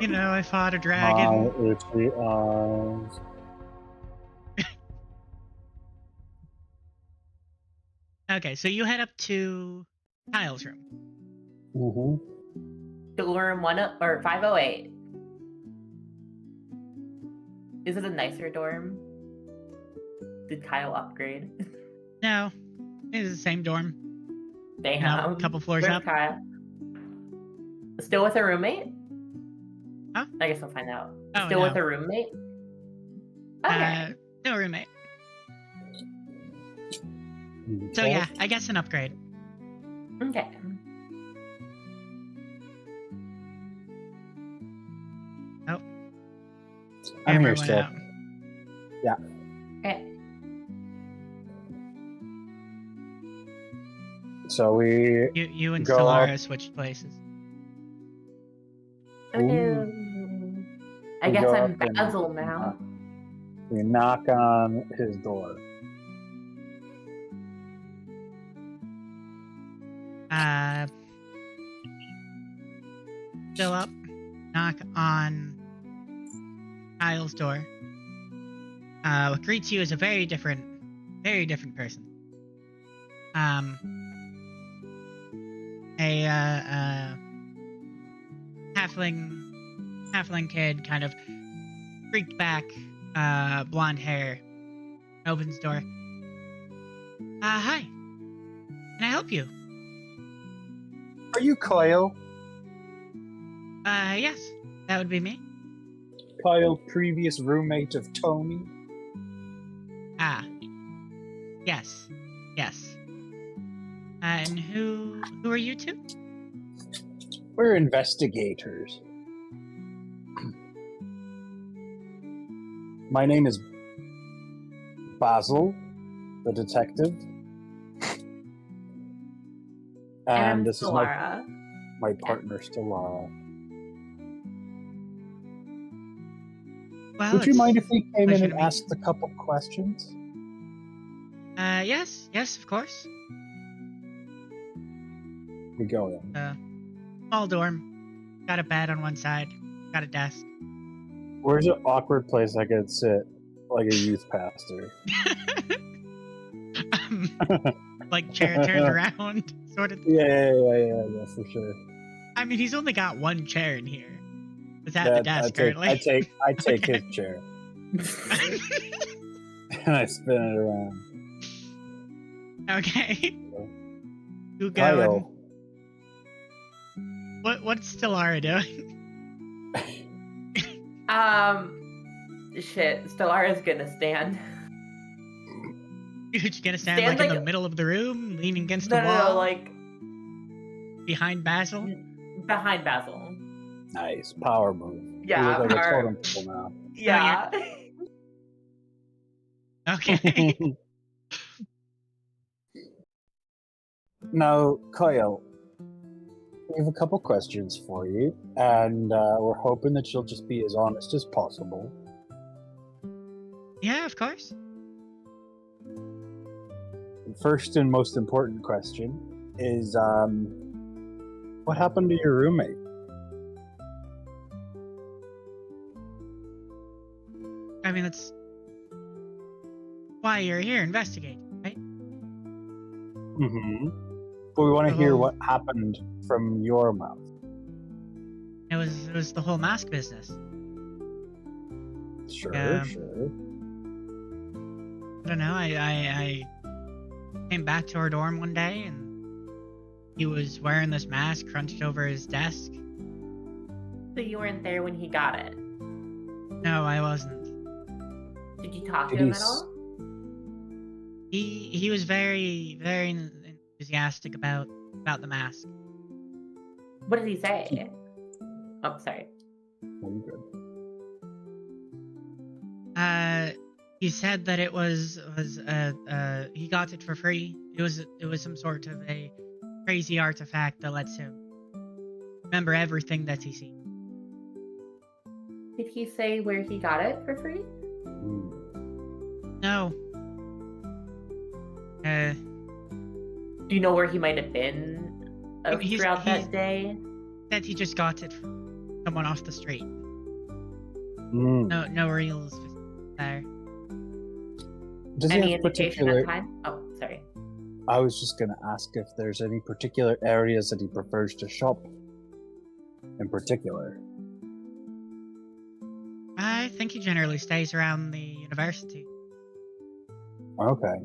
You know, I fought a dragon. My itchy eyes. Okay, so you head up to Kyle's room. Mm-hmm. Dorm 508. Is it a nicer dorm? Did Kyle upgrade? No, it's the same dorm. Damn. You know, a couple floors Where's up. Kyle? Still with a roommate? Huh? I guess we'll find out. Oh, Still no. with a roommate? Okay. No roommate. So Okay. yeah, I guess an upgrade. Okay. Oh, I'm here camera went still. out. Okay. So we You and Go up. Solara switched places. Ooh. I We guess go I'm up and Basil now. we knock on his door. Fill up, knock on Kyle's door. What greets you is a very different person. A halfling kid, kind of freaked back, blonde hair, opens door. Hi. Can I help you? Are you Kyle? Yes, that would be me. Kyle, previous roommate of Tony? Ah, yes. And who are you two? We're investigators. My name is Basil, the detective. And I'm this is Solara. my partner, Stellara. Well, Would you it's mind if we came in pleasure and to meet asked a couple questions? Yes, of course. We go in. Small dorm. Got a bed on one side. Got a desk. Where's an awkward place I could sit like a youth pastor? Like chair turned around, sort of. Yeah, for sure. I mean, he's only got one chair in here. It's at the desk currently. I take Okay. his chair and I spin it around. Okay. You Kyle. going? What's Stellara doing? Shit. Stellara's gonna stand. Dude, you gonna stand like in the middle of the room, leaning against the wall? No, like behind Basil? behind Basil. Nice power move. Yeah, You look like power. a totem pole now. Yeah. Okay. Now, Kyle, we have a couple questions for you, and we're hoping that you'll just be as honest as possible. Yeah, of course. First and most important question is, what happened to your roommate? I mean, that's why you're here investigating, right? Mm-hmm. But we want to hear whole- what happened from your mouth. It was the whole mask business. Sure. I don't know. I came back to our dorm one day and he was wearing this mask crunched over his desk. So you weren't there when he got it. No, I wasn't. Did you talk Did to him he at all? He was very enthusiastic about the mask. What did he say? Oh, sorry. Very good. He said that it was he got it for free. It was some sort of a crazy artifact that lets him remember everything that he sees. Did he say where he got it for free? No. Do you know where he might have been throughout that day? Said he just got it from someone off the street. Mm. No real specifics there. Does he Any have indication particular? of time? Oh, sorry. I was just going to ask if there's any particular areas that he prefers to shop. In particular. I think he generally stays around the university. Okay.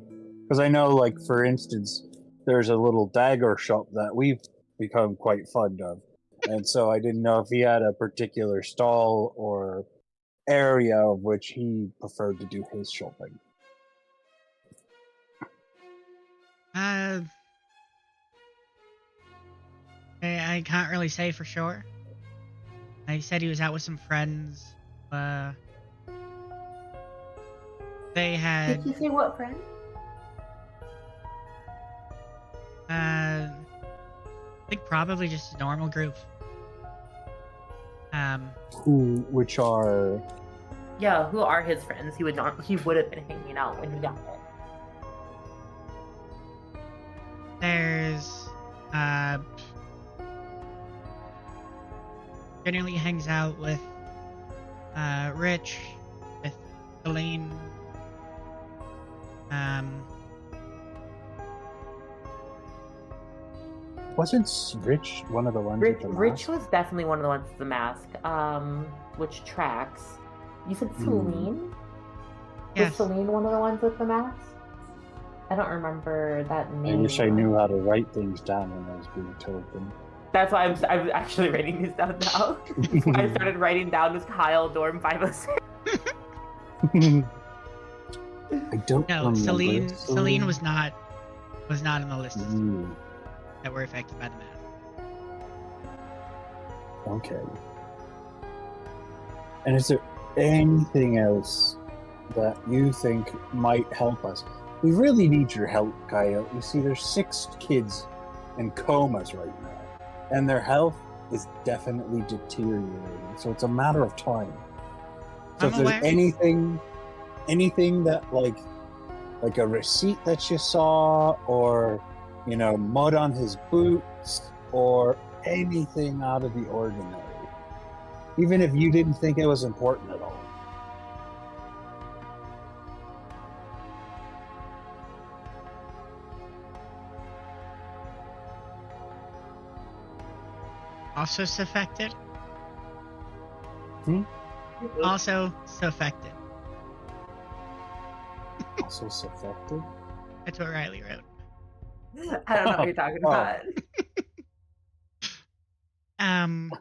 Because I know, like, for instance, there's a little dagger shop that we've become quite fond of. And so I didn't know if he had a particular stall or area of which he preferred to do his shopping. I can't really say for sure. He said he was out with some friends. They had. Did you say what friend? I think probably just a normal group. Which are Yeah, who are his friends? He would have been hanging out when he got it. There's generally hangs out with Rich, with Celine. wasn't Rich one of the ones with the Rich mask? was definitely one of the ones with the mask. Which tracks? You said Celine? Yes. Was Celine one of the ones with the mask? I don't remember that name. I wish I knew how to write things down when I was being told them. That's why I'm actually writing these down now. That's why I started writing down was Kyle Dorm 506. I don't No, remember. Celine was not on the list that were affected by the mask. Okay. And is there anything else that you think might help us? We really need your help, Kyle. You see, there's 6 kids in comas right now, and their health is definitely deteriorating. So it's a matter of time. So if there's anything that like a receipt that you saw, or mud on his boots, or anything out of the ordinary, even if you didn't think it was important at all. Also suffected? Also suffected. Also suffected? That's what Riley wrote. I don't know what you're talking about. I'm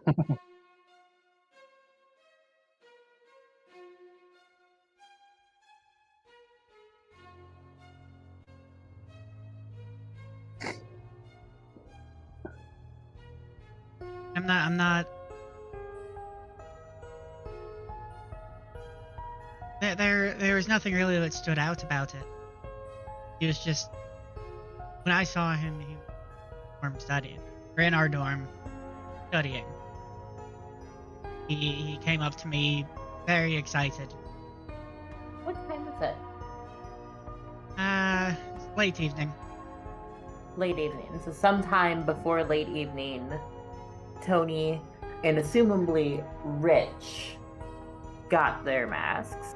not. There was nothing really that stood out about it. He was just, when I saw him, he was studying. We're in our dorm, studying. He came up to me, very excited. What time is it? It's late evening. Late evening. So sometime before late evening, Tony and assumably Rich got their masks.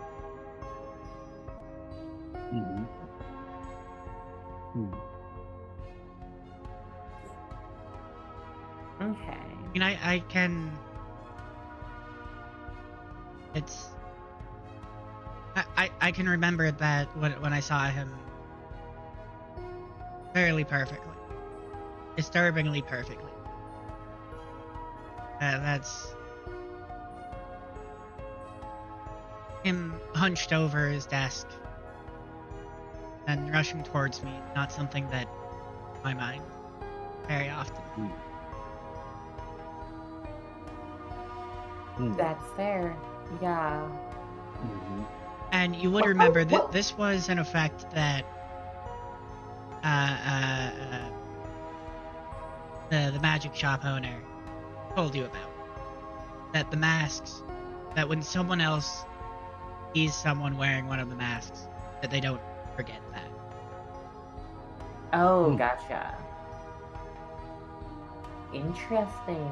Okay. I mean, I can. It's. I can remember that when I saw him fairly perfectly. Disturbingly perfectly. That's him hunched over his desk and rushing towards me, not something that my mind very often. That's fair. Yeah. And you would remember that this was an effect that the magic shop owner told you about. That the masks, that when someone else sees someone wearing one of the masks, that they don't forget that. Oh, gotcha. Interesting.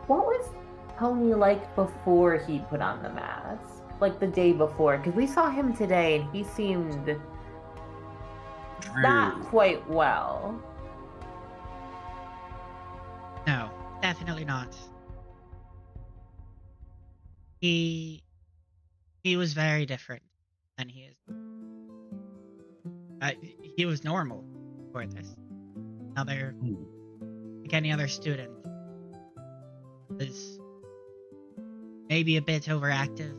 What was Tony like before he put on the mask? Like the day before? Because we saw him today and he seemed not quite well. No, definitely not. He was very different than he is. He was normal for this. Like any other student. Was maybe a bit overactive.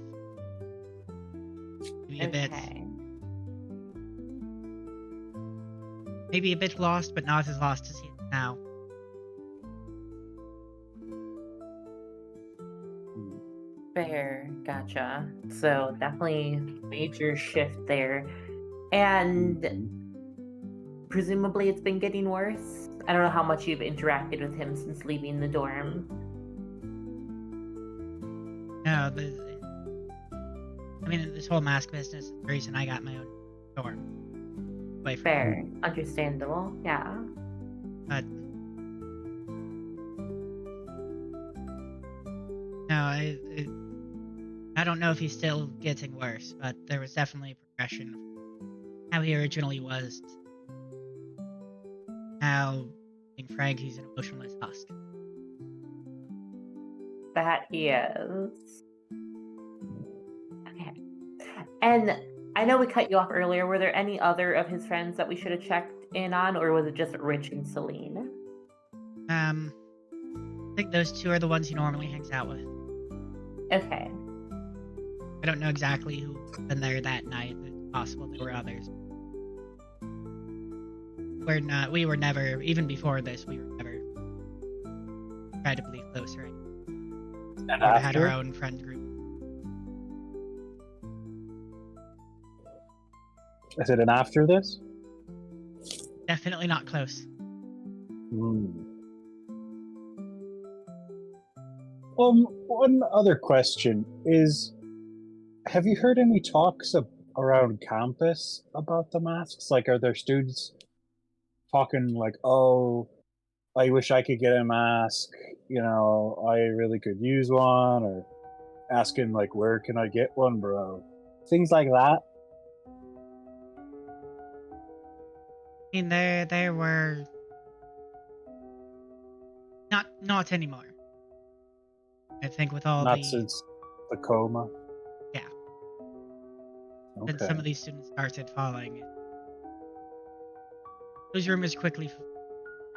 Maybe a bit lost, but not as lost as he is now. Fair, gotcha. So definitely major shift there. And presumably it's been getting worse I don't know how much you've interacted with him since leaving the dorm. No, I mean, this whole mask business is the reason I got my own dorm. Away from Fair. Understandable. Yeah. But no, I don't know if he's still getting worse, but there was definitely a progression of how he originally was. Now, being frank, he's an emotionless husk. That he is. Okay. And I know we cut you off earlier. Were there any other of his friends that we should have checked in on, or was it just Rich and Celine? I think those two are the ones he normally hangs out with. Okay. I don't know exactly who was in there that night. It's possible there were others. We were never, even before this, we were never incredibly close, right? And We had after? our own friend group. Is it an after this? Definitely not close. One other question is, have you heard any talks around campus about the masks? Like, are there students talking like, oh, I wish I could get a mask, I really could use one, or asking like, where can I get one, bro? Things like that. I mean, there were not anymore. I think with all Not since the coma. Yeah. Okay. Then some of these students started falling. Those rumors quickly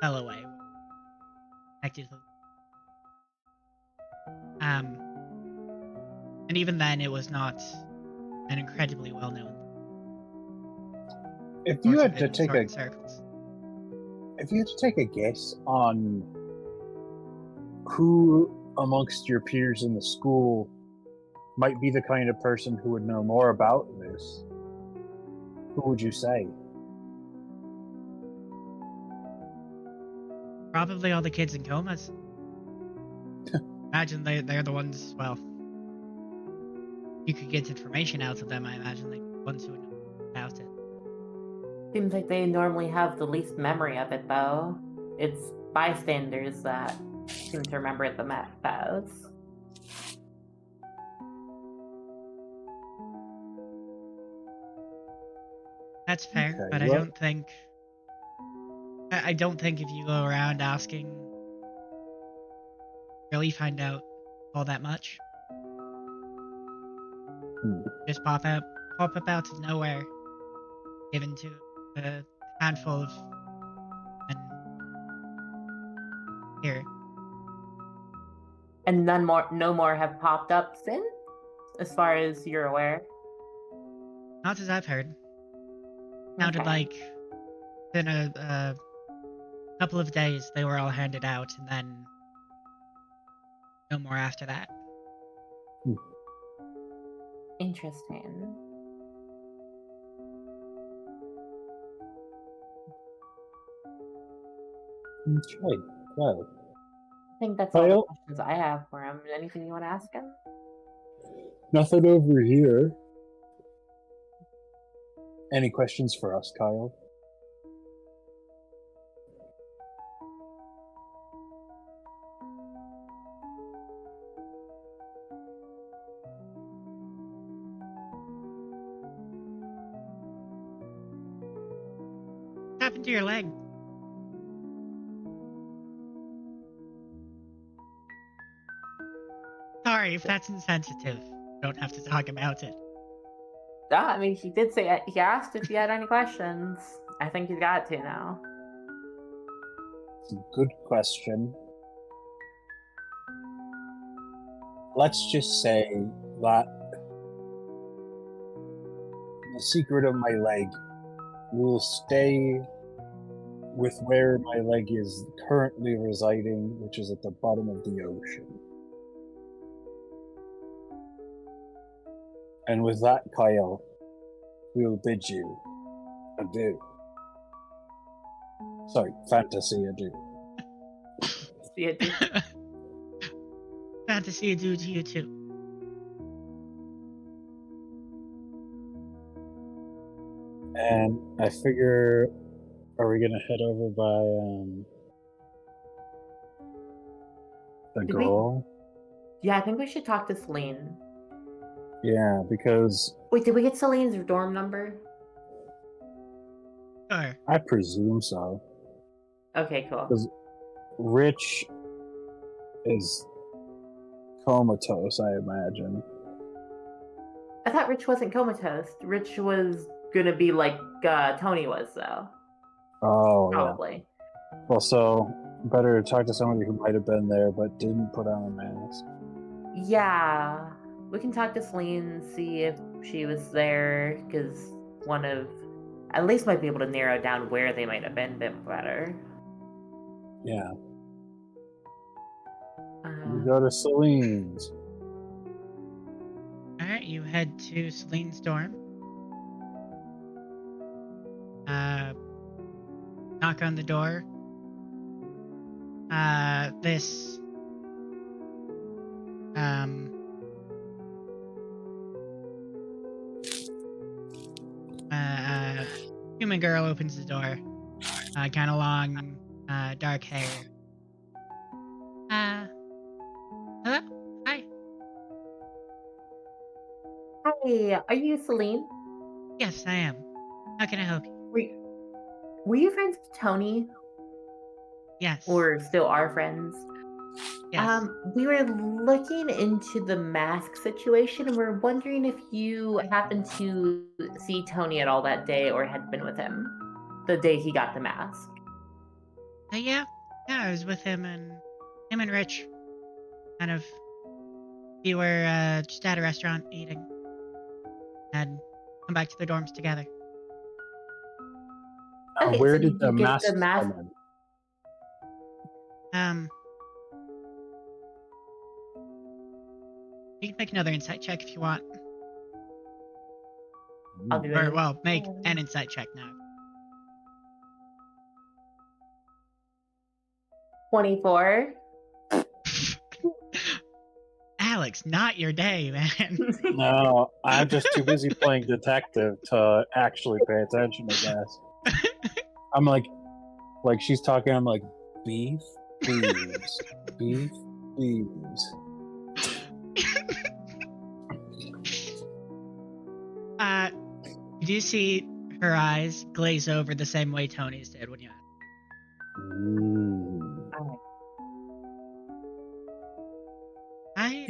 fell away. Connected to and even then, it was not an incredibly well known. If you had to take a guess on who amongst your peers in the school might be the kind of person who would know more about this, who would you say? Probably all the kids in comas. Imagine they're the ones, well, you could get information out of them. I imagine they're the ones who would know about it. Seems like they normally have the least memory of it, though. It's bystanders that seem to remember it the best. That's fair, Okay, but well- I don't think if you go around asking, really find out all that much. Just pop up out of nowhere, given to a handful of men here. And no more have popped up since, as far as you're aware. Not as I've heard. Sounded Okay. like in a couple of days they were all handed out, and then no more after that. Interesting. Okay, well, I think that's all the Kyle? questions I have for him. Anything you want to ask him? Nothing over here. Any questions for us, Kyle? What happened to your leg? Sorry if that's insensitive. You don't have to talk about it. Yeah, I mean, he did say he asked if you had any questions. I think he's got to now. It's a good question. Let's just say that the secret of my leg will stay with where my leg is currently residing, which is at the bottom of the ocean. And with that, Kyle, we will bid you adieu. Sorry, fantasy ado. See it, dude. Fantasy ado to you too. And I figure, are we gonna head over by the Did we- girl? Yeah, I think we should talk to Celine. Yeah, because Wait, did we get Celine's dorm number? Sure. I presume so. Okay, cool. Because Rich is comatose, I imagine. I thought Rich wasn't comatose. Rich was gonna be like Tony was, though. Oh, Probably. yeah. Well, so better talk to somebody who might have been there but didn't put on a mask. Yeah. We can talk to Celine, see if she was there, because at least might be able to narrow down where they might have been better. Yeah. We go to Celine's. Alright, you head to Celine's dorm. Knock on the door. This human girl opens the door. Kind of long, dark hair. Hello? Hi. Hi, are you Celine? Yes, I am. How can I help you? Were you friends with Tony? Yes. Or still are friends? Yes. We were looking into the mask situation, and we're wondering if you happened to see Tony at all that day, or had been with him the day he got the mask. Yeah, I was with him and Rich. Kind of, we were just at a restaurant eating, and come back to the dorms together. Okay, Where so did the you get mask the mask? come in? You can make another insight check if you want, I'll do or it. well, make an insight check now. 24. Alex, not your day, man. No, I'm just too busy playing detective to actually pay attention, I guess. I'm like she's talking, I'm like, beef, thieves, beef, thieves. You do see her eyes glaze over the same way Tony's did when you asked. I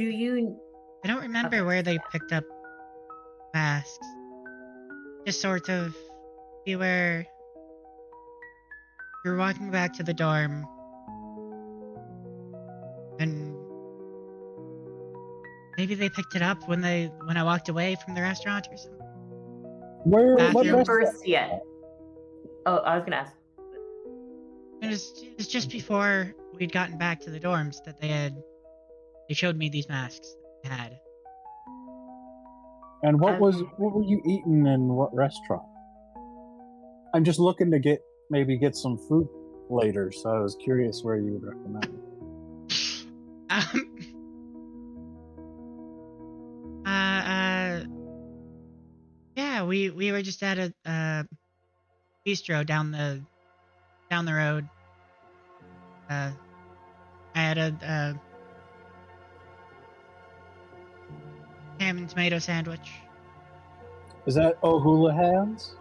don't remember where they picked up masks. Just sort of, you were walking back to the dorm, and maybe they picked it up when I walked away from the restaurant or something. Where? What Bathroom. restaurant? First yet. Oh, I was gonna ask. It was just before we'd gotten back to the dorms that they showed me these masks that they had. And what were you eating in what restaurant? I'm just looking to get some food later, so I was curious where you would recommend. Yeah, we were just at a bistro down the road. I had a ham and tomato sandwich. Is that O'Houlihan's?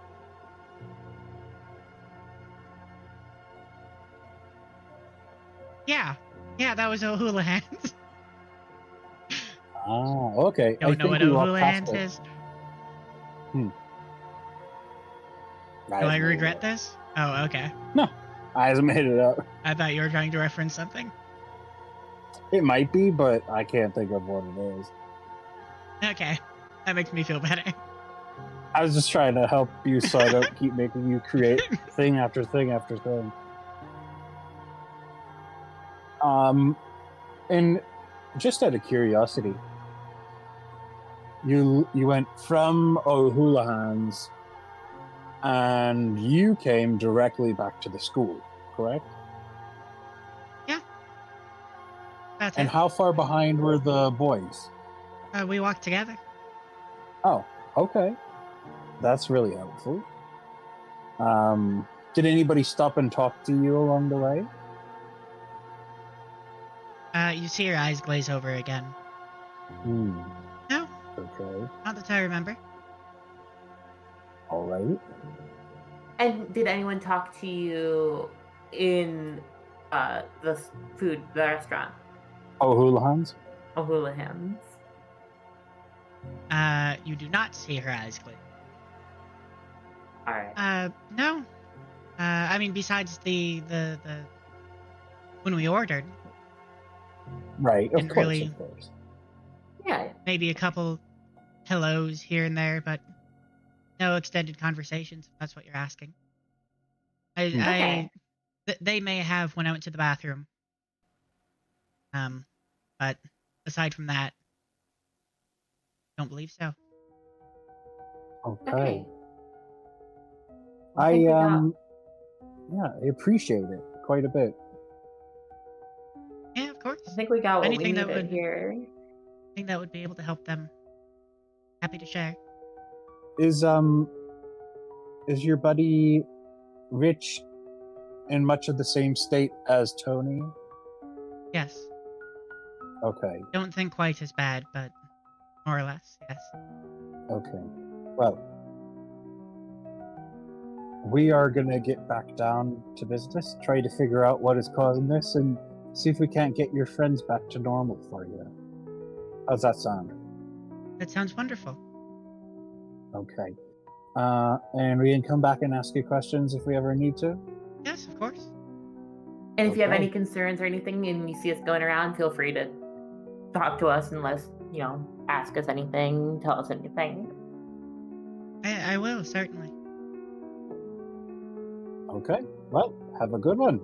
Yeah, that was O'Houlihan's. Ah, okay. Don't know what O'Houlihan's is? Do I regret this? Oh, okay. No, I hasn't made it up. I thought you were trying to reference something. It might be, but I can't think of what it is. Okay, that makes me feel better. I was just trying to help you, so I don't keep making you create thing after thing after thing. And just out of curiosity, you went from O'Houlihan's And you came directly back to the school, correct? That's And it. how far behind were the boys? We walked together. Oh, okay. That's really helpful. Did anybody stop and talk to you along the way? You see her eyes glaze over again. No, Okay. not that I remember. All right. And did anyone talk to you in the restaurant? O'Houlihan's? O'Houlihan's. You do not see her eyes glaze. All right. No. I mean, besides the when we ordered, Right, of Didn't course, really- of course. Yeah. maybe a couple hellos here and there, but no extended conversations. If that's what you're asking. Okay. They may have when I went to the bathroom. But aside from that, don't believe so. Okay. I think we got- Yeah, I appreciate it quite a bit. Yeah, of course. I think we got what Anything we that needed would- here. Anything that would be able to help them. Happy to share. Is your buddy Rich in much of the same state as Tony? Yes. Okay. Don't think quite as bad, but more or less, yes. Okay. Well, we are gonna get back down to business, try to figure out what is causing this, and see if we can't get your friends back to normal for you. How's that sound? That sounds wonderful. Okay. And we can come back and ask you questions if we ever need to. Yes, of course. And if you have Okay. any concerns or anything and you see us going around, feel free to talk to us and ask us anything, tell us anything. I will, certainly. Okay. Well, have a good one.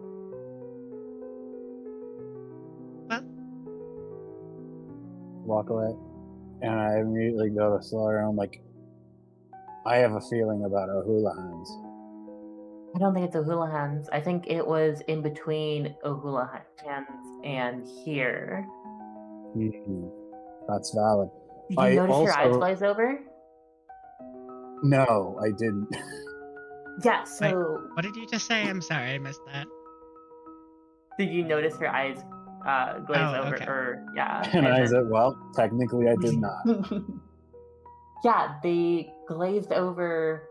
Well, Walk away. And I immediately go to Sawyer and I'm like, I have a feeling about O'Houlihan's. I don't think it's O'Houlihan's. I think it was in between O'Houlihan's and here. That's valid. Did you I notice your eyes also- glaze over? No, I didn't. Yeah, so what did you just say? I'm sorry, I missed that. did you notice her eyes glaze Oh, over? okay. Or yeah. And I then- said, well, technically I did not. Yeah, they glazed over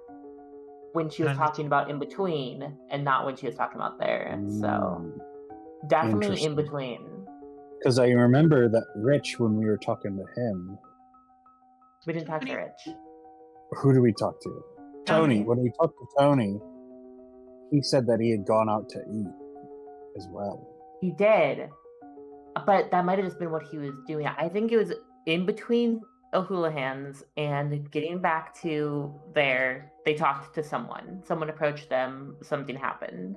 when she was Um, talking about in between and not when she was talking about there. So definitely in Interesting. between. Because I remember that Rich, when we were talking to him, We didn't talk to Tony? Rich. who did we talk to? Tony. Tony. When we talked to Tony, he said that he had gone out to eat as well. He did. But that might have just been what he was doing. I think it was in between O'Houlihan's and getting back to there. They talked to someone. Someone approached them. Something happened.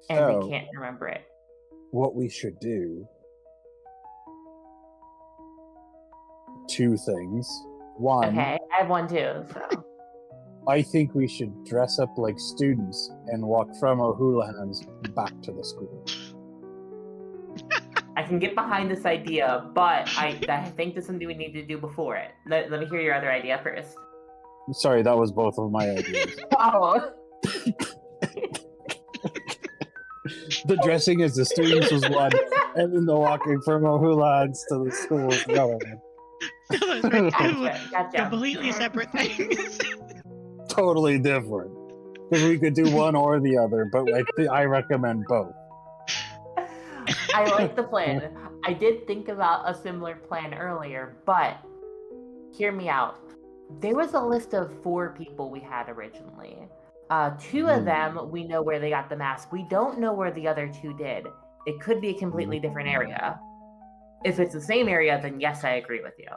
And So- they can't remember it. What we should do, two things. One, Okay, I have one too. So I think we should dress up like students and walk from O'Houlihan's back to the school. I can get behind this idea, but I think there's something we need to do before it. Let me hear your other idea first. Sorry, that was both of my ideas. Oh. The dressing as the students was one, and then the walking from O'Houlihan's to the school was the other one. Those were two Gotcha. completely separate things. Totally different. Because we could do one or the other, but I recommend both. I like the plan. I did think about a similar plan earlier, but hear me out. There was a list of 4 people we had originally. 2 of them, we know where they got the mask. We don't know where the other 2 did. It could be a completely different area. If it's the same area, then yes, I agree with you.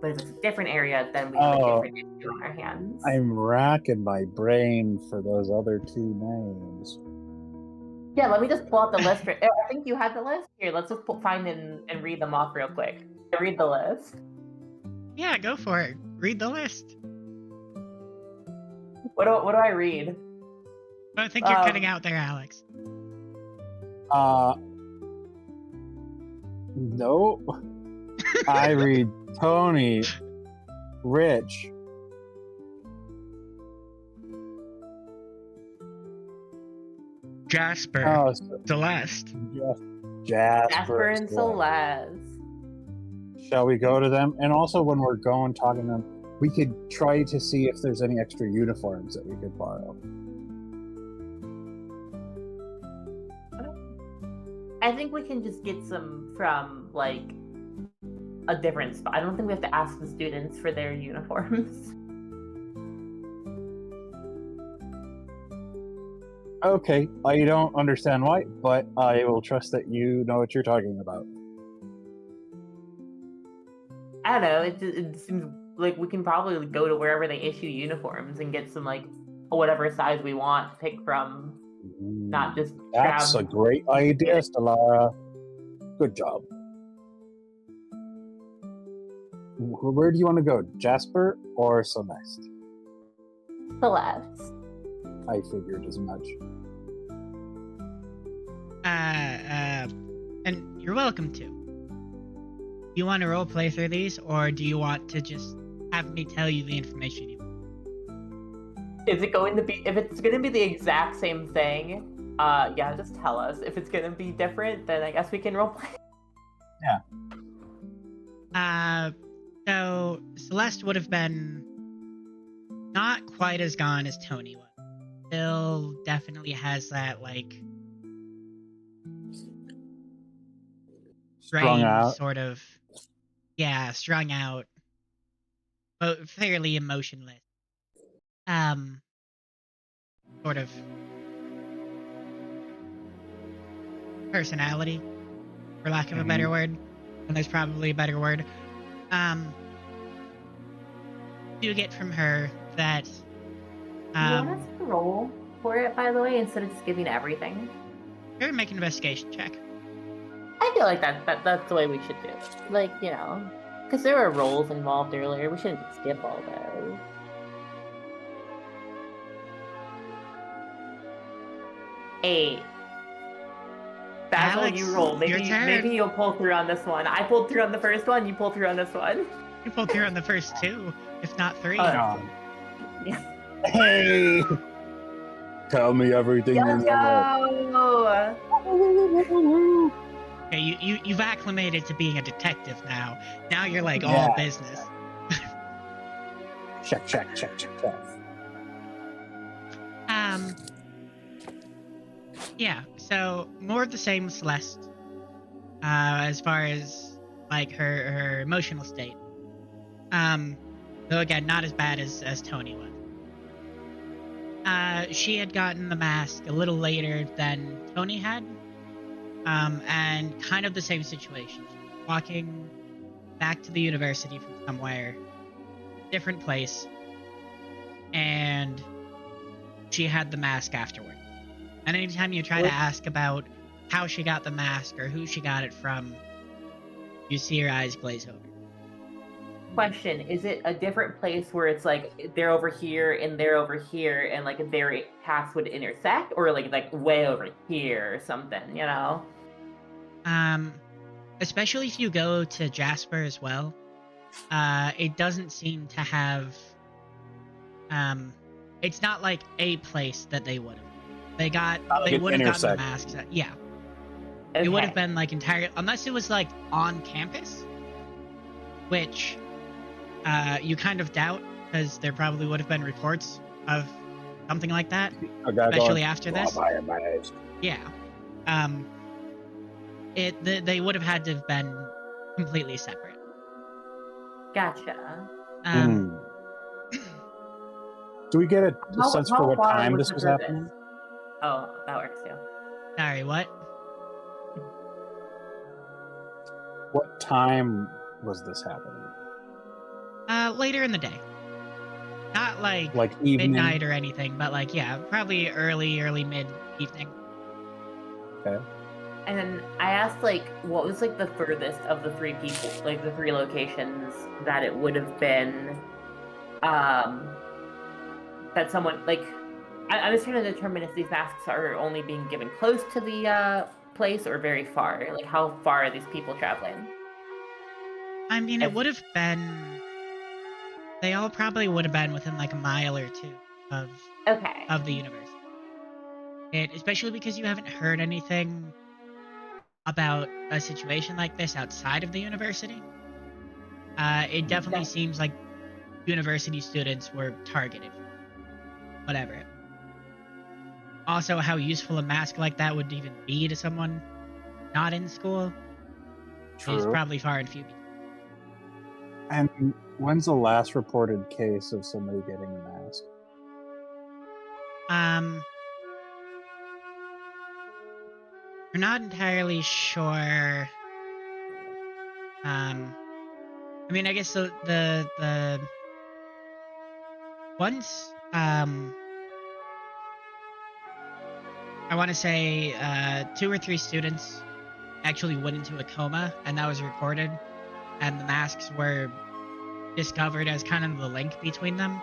But if it's a different area, then we have a different issue on our hands. I'm racking my brain for those other 2 names. Yeah, let me just pull out the list. I think you had the list. Here, let's just find and read them off real quick. Read the list. Yeah, go for it. Read the list. What do I read? I think you're cutting out there, Alex. No. I read Tony, Rich, Jasper, Celeste. Jasper and Celeste. Shall we go to them? And also, when we're going talking to them, we could try to see if there's any extra uniforms that we could borrow. I think we can just get some from like a different spot. I don't think we have to ask the students for their uniforms. Okay, I don't understand why, but I will trust that you know what you're talking about. I don't know. It seems like we can probably go to wherever they issue uniforms and get some like whatever size we want to pick from. Not just That's grab. a great idea, Stellara. Good job. Where do you want to go, Jasper or Celeste? Celeste. I figured as much. And you're welcome to. You want to roleplay through these, or do you want to just have me tell you the information you want? Is it going to be, if it's going to be the exact same thing, yeah, just tell us. If it's going to be different, then I guess we can roleplay. Yeah. So Celeste would have been not quite as gone as Tony was. Still definitely has that, like, Strung out. sort of, yeah, strung out, but fairly emotionless. Sort of personality, for lack of a better word, and there's probably a better word. Do get from her that. Do you want us to roll for it, by the way, instead of just giving everything? Maybe make an investigation check. I feel like that's the way we should do it. Like, you know, because there were rolls involved earlier. We shouldn't just skip all those. Eight. Basil, Alex, you roll. your turn. Maybe you'll pull through on this one. I pulled through on the first one. You pull through on this one. You pulled through on the first two, if not three. Yeah. Hey! Tell me everything you know. Go! Okay, you've acclimated to being a detective now. Now you're like all business. Check. Yeah, so more of the same with Celeste. As far as like her emotional state. Though again, not as bad as Tony was. She had gotten the mask a little later than Tony had. And kind of the same situation. She was walking back to the university from somewhere, different place, and she had the mask afterward. And anytime you try to ask about how she got the mask or who she got it from, you see her eyes glaze over. Question, is it a different place where it's like they're over here and they're over here and like their paths would intersect, or like way over here or something, you know? Especially if you go to Jasper as well, it doesn't seem to have, it's not like a place that they would have. They would have gotten the masks. Yeah. Okay. It would have been like entirely, unless it was like on campus, which you kind of doubt, because there probably would have been reports of something like that, especially after this. Yeah. They would have had to have been completely separate. Gotcha. Do we get a sense for what time this was happening? Oh, that works too. Sorry, what? What time was this happening? Later in the day. Not like evening? Midnight or anything, but like, yeah, probably early mid-evening. Okay. And then I asked, like, what was, like, the furthest of the three people, like, the three locations that it would have been, that someone like I'm just trying to determine if these masks are only being given close to the place or very far. Like, how far are these people traveling? I mean, it would have been. They all probably would have been within like a mile or two of Okay. of the university. Especially because you haven't heard anything about a situation like this outside of the university. It definitely seems like university students were targeted. Whatever. Also, how useful a mask like that would even be to someone not in school is True. probably far and few between. And when's the last reported case of somebody getting a mask? We're not entirely sure. I mean, I guess the once I want to say 2 or 3 students actually went into a coma, and that was reported, and the masks were discovered as kind of the link between them.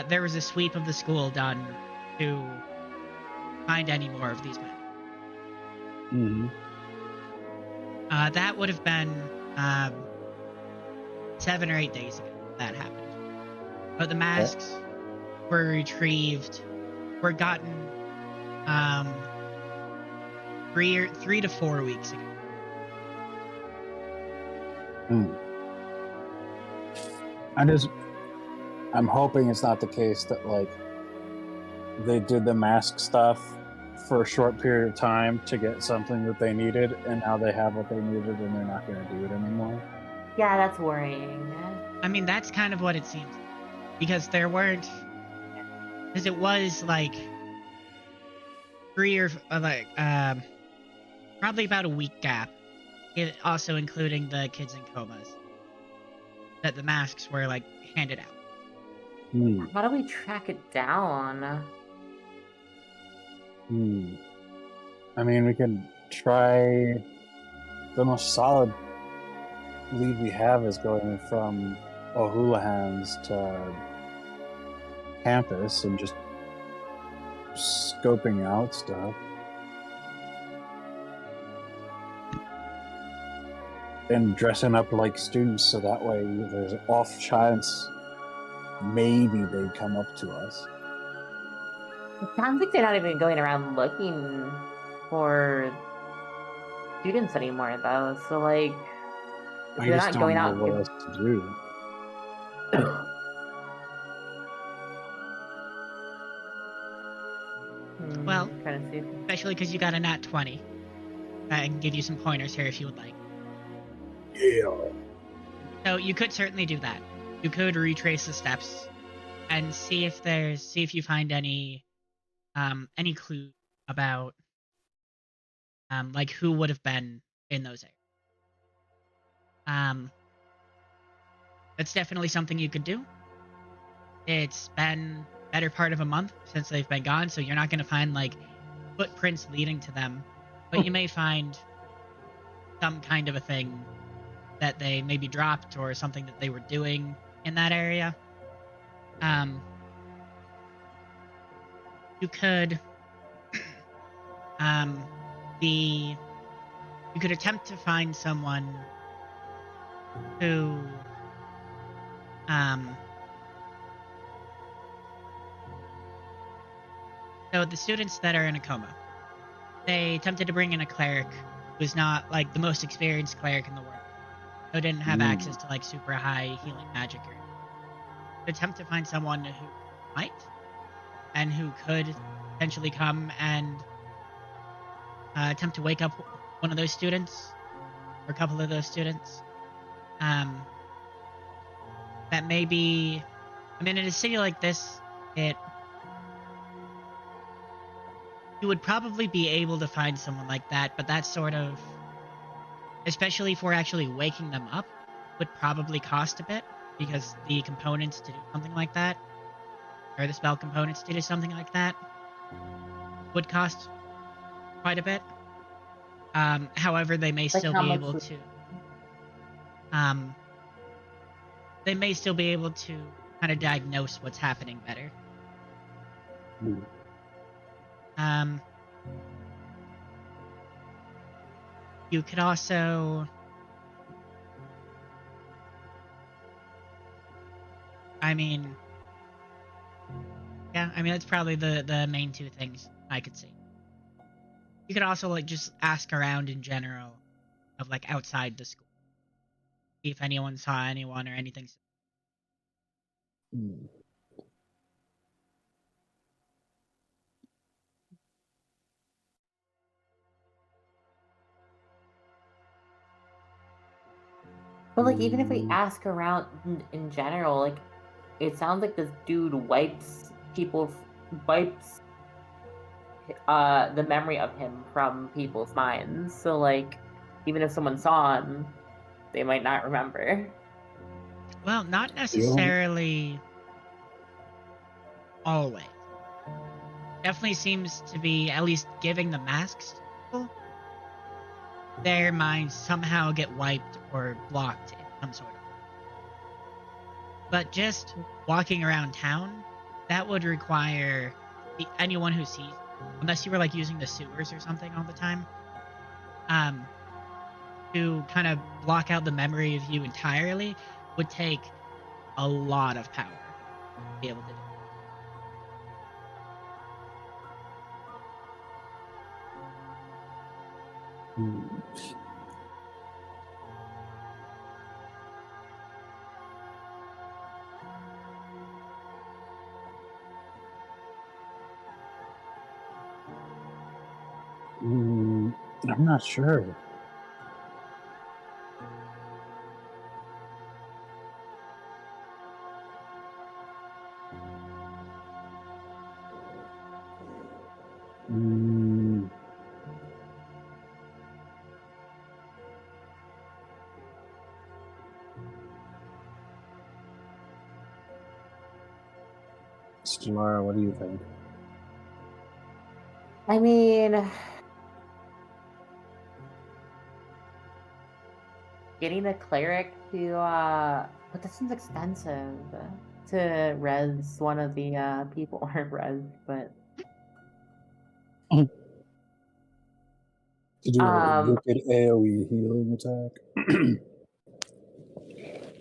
There was a sweep of the school done to find any more of these men. Mm-hmm. That would have been 7 or 8 days ago that happened. But the masks were retrieved, were gotten 3 to 4 weeks ago. I'm hoping it's not the case that like they did the mask stuff for a short period of time to get something that they needed, and now they have what they needed and they're not going to do it anymore. Yeah, that's worrying. I mean, that's kind of what it seems. Because there weren't... Because it was like 3 or like probably about a week gap, also including the kids in comas, that the masks were like handed out. How do we track it down? I mean, we can try. The most solid lead we have is going from O'Houlihan's to campus and just scoping out stuff. And dressing up like students so that way there's an off chance maybe they'd come up to us. It sounds like they're not even going around looking for students anymore, though. So, like, I they're just not going don't out. know what else to do. Well, Trying to see. especially because you got a nat 20. I can give you some pointers here if you would like. Yeah. So you could certainly do that. You could retrace the steps and see if you find any clue about like who would have been in those areas. That's definitely something you could do. It's been better part of a month since they've been gone, so you're not going to find like footprints leading to them, but you may find some kind of a thing that they maybe dropped or something that they were doing in that area. You could you could attempt to find someone who so the students that are in a coma, they attempted to bring in a cleric who's not like the most experienced cleric in the world, who didn't have access to like super high healing magic or attempt to find someone who might and who could potentially come and attempt to wake up one of those students or a couple of those students. That may be, I mean, in a city like this, you would probably be able to find someone like that, but that sort of, especially for actually waking them up, would probably cost a bit, because the components to do something like that, or the spell components to do something like that, would cost quite a bit. However, they may still be able to. They may still be able to kind of diagnose what's happening better. Hmm. You could also, I mean, yeah, I mean that's probably the main two things I could see. You could also like just ask around in general of like outside the school. See if anyone saw anyone or anything. Hmm. But like, even if we ask around in general, like, it sounds like this dude wipes the memory of him from people's minds. So like, even if someone saw him, they might not remember. Well, not necessarily always. Definitely seems to be at least giving the masks to people. Their minds somehow get wiped or blocked in some sort of way. But just walking around town, that would require anyone who sees, unless you were like using the sewers or something all the time, to kind of block out the memory of you entirely would take a lot of power to be able to do. I'm not sure. Stellara, what do you think? I mean, getting a cleric to but that seems expensive to res one of the people or res, but To do a wicked AoE healing attack.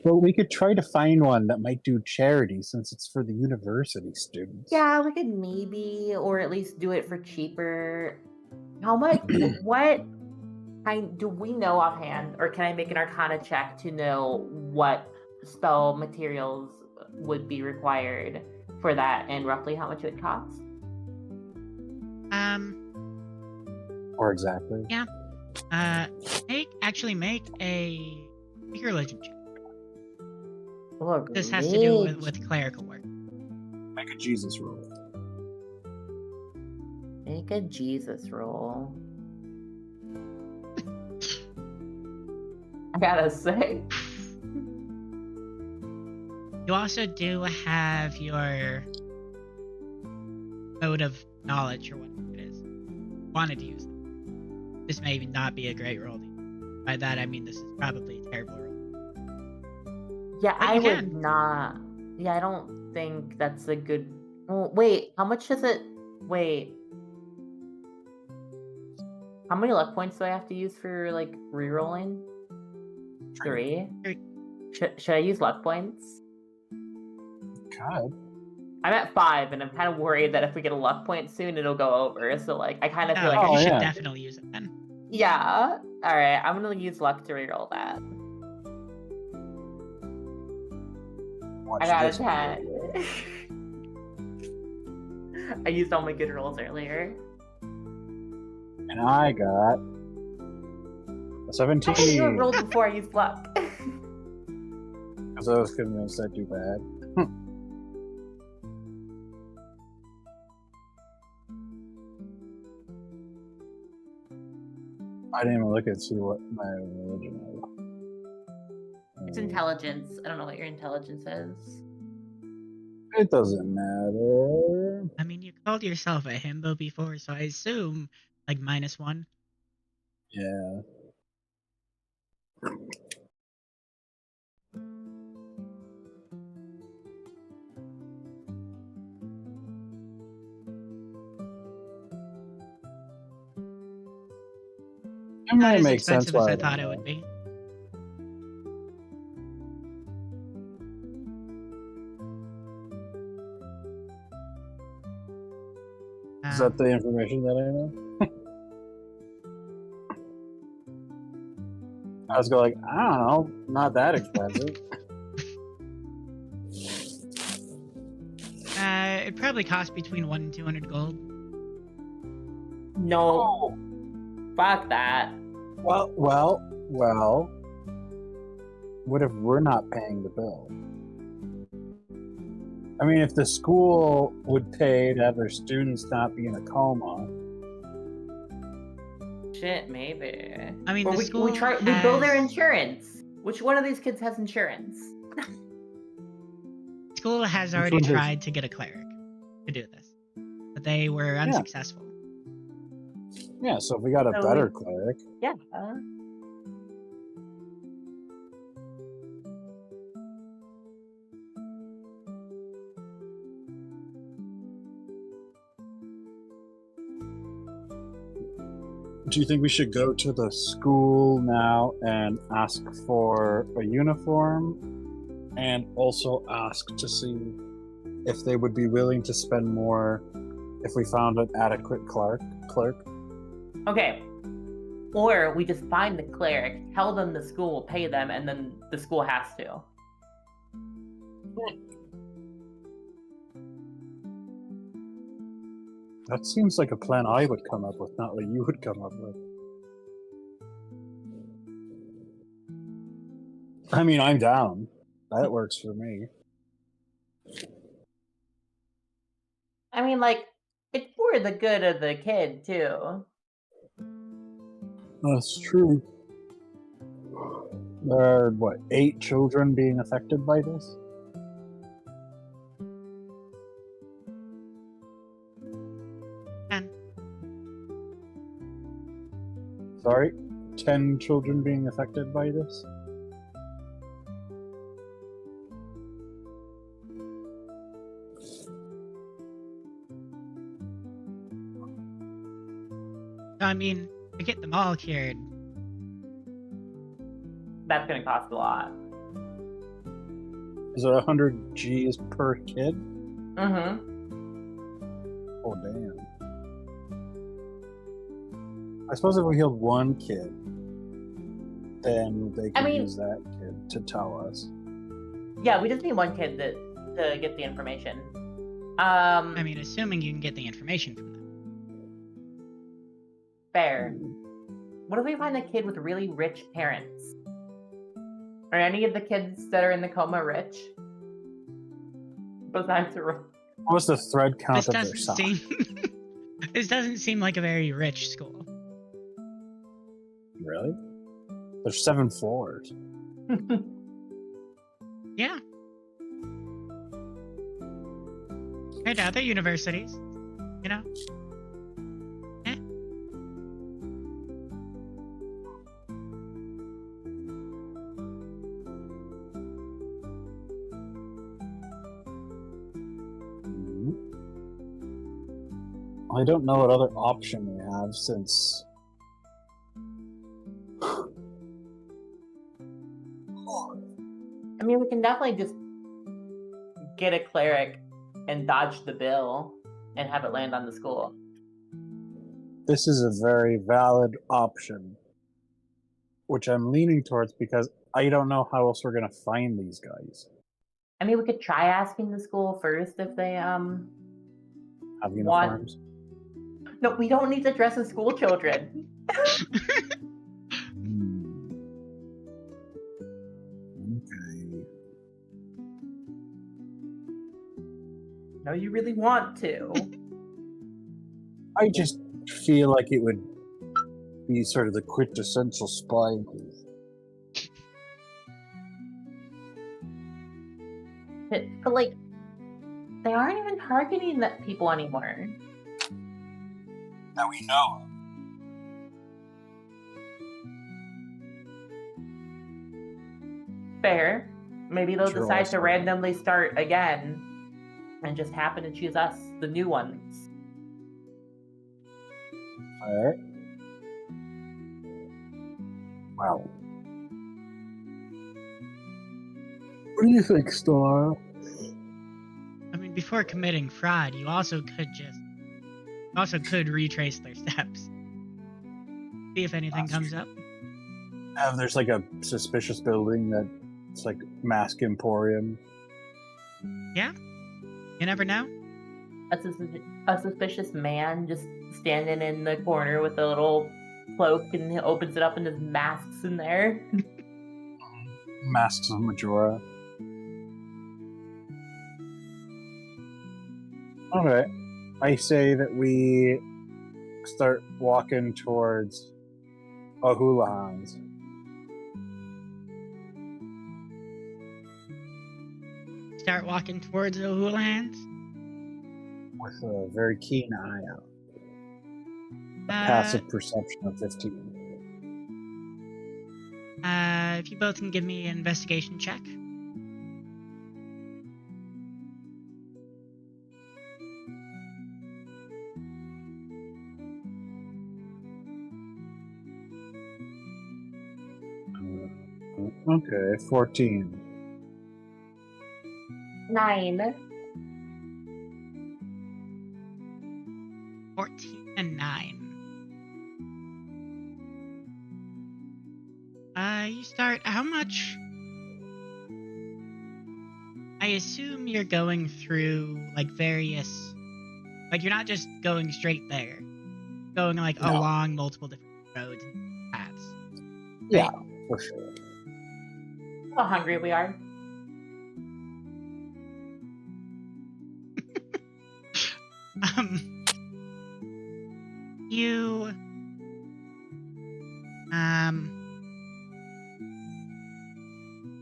Well, we could try to find one that might do charity since it's for the university students. yeah, we could maybe, or at least do it for cheaper. How much? What kind do we know offhand, or can I make an Arcana check to know what spell materials would be required for that, and roughly how much it would cost? Or exactly. Yeah. Make a religion check. Oh, This has to do with clerical work. Make a Jesus roll. Make a Jesus roll. I gotta say. You also do have your mode of knowledge or whatever it is. Wanted to use them. This may not be a great roll. By that I mean this is probably a terrible roll. Yeah, But I would not. Yeah, I don't think that's a good. Oh, wait, how much does it? Wait. How many luck points do I have to use for like rerolling? 3? Should I use luck points? God. I'm at 5, and I'm kind of worried that if we get a luck point soon, it'll go over. So like, I kind of feel like you I should definitely use it then. Yeah. All right, I'm gonna use luck to reroll that. Watch I got a this. 10. I used all my good rolls earlier. And I got a 17. I you rolled before I used luck. Because I was convinced I'd do bad. I didn't even look at see what my religion was. It's intelligence. I don't know what your intelligence is. It doesn't matter. I mean, you called yourself a himbo before, so I assume like -1. Yeah. It Not might as make sense expensive as why I thought it would be. Is that the information that I know? I was going like, I don't know, not that expensive. It probably costs between 1 and 200 gold. No. Fuck that. Well. What if we're not paying the bill? I mean, if the school would pay to have their students not be in a coma. Shit, maybe. I mean, Or the we school bill their has- insurance. Which one of these kids has insurance? School has Which already one has- tried to get a cleric to do this, but they were unsuccessful. Yeah, so if we got a So better cleric. Yeah. Do you think we should go to the school now and ask for a uniform, and also ask to see if they would be willing to spend more if we found an adequate clerk? Okay. Or we just find the cleric, tell them the school will pay them, and then the school has to. That seems like a plan I would come up with, not what you would come up with. I mean, I'm down. That works for me. I mean, like, it's for the good of the kid, too. That's true. There are, 8 children being affected by this? And Sorry? 10 children being affected by this? I mean, to get them all cured, That's gonna cost a lot. Is it 100 G's per kid? Mm-hmm. Oh, damn. I suppose if we healed one kid, then they could mean- use that kid to tell us. Yeah, we just need one kid to get the information. I mean, assuming you can get the information from them. Fair. What if we find a kid with really rich parents? Are any of the kids that are in the coma rich? Besides the What was the thread count This of their doesn't sock? seem. This doesn't seem like a very rich school. Really? There's 7 floors. Yeah. Compared to other universities, you know. I don't know what other option we have since. I mean, we can definitely just get a cleric and dodge the bill and have it land on the school. This is a very valid option, which I'm leaning towards because I don't know how else we're gonna find these guys. I mean, we could try asking the school first if they Have Want- uniforms. No, we don't need to dress as school children. Okay. No, you really want to. I just feel like it would be sort of the quintessential spy move. But like, they aren't even targeting that people anymore. That we know. Fair. Maybe they'll Sure, decide also. to randomly start again and just happen to choose us, the new ones. Alright. Wow. What do you think, Star? I mean, before committing fraud, you also could retrace their steps. See if anything That's comes true. up. There's like a suspicious building that it's like Mask Emporium. Yeah, you never know. A suspicious man just standing in the corner with a little cloak, and he opens it up, and there's masks in there. Masks of Majora. Alright. I say that we start walking towards O'Houlihan's. Start walking towards O'Houlihan's. With a very keen eye out. Uh, Passive perception of 15. If you both can give me an investigation check. Okay, 14. 9. 14 and 9. You start. How much? I assume you're going through like various. Like you're not just going straight there. Going like No. along multiple different roads and paths. Yeah, for sure. How hungry we are. You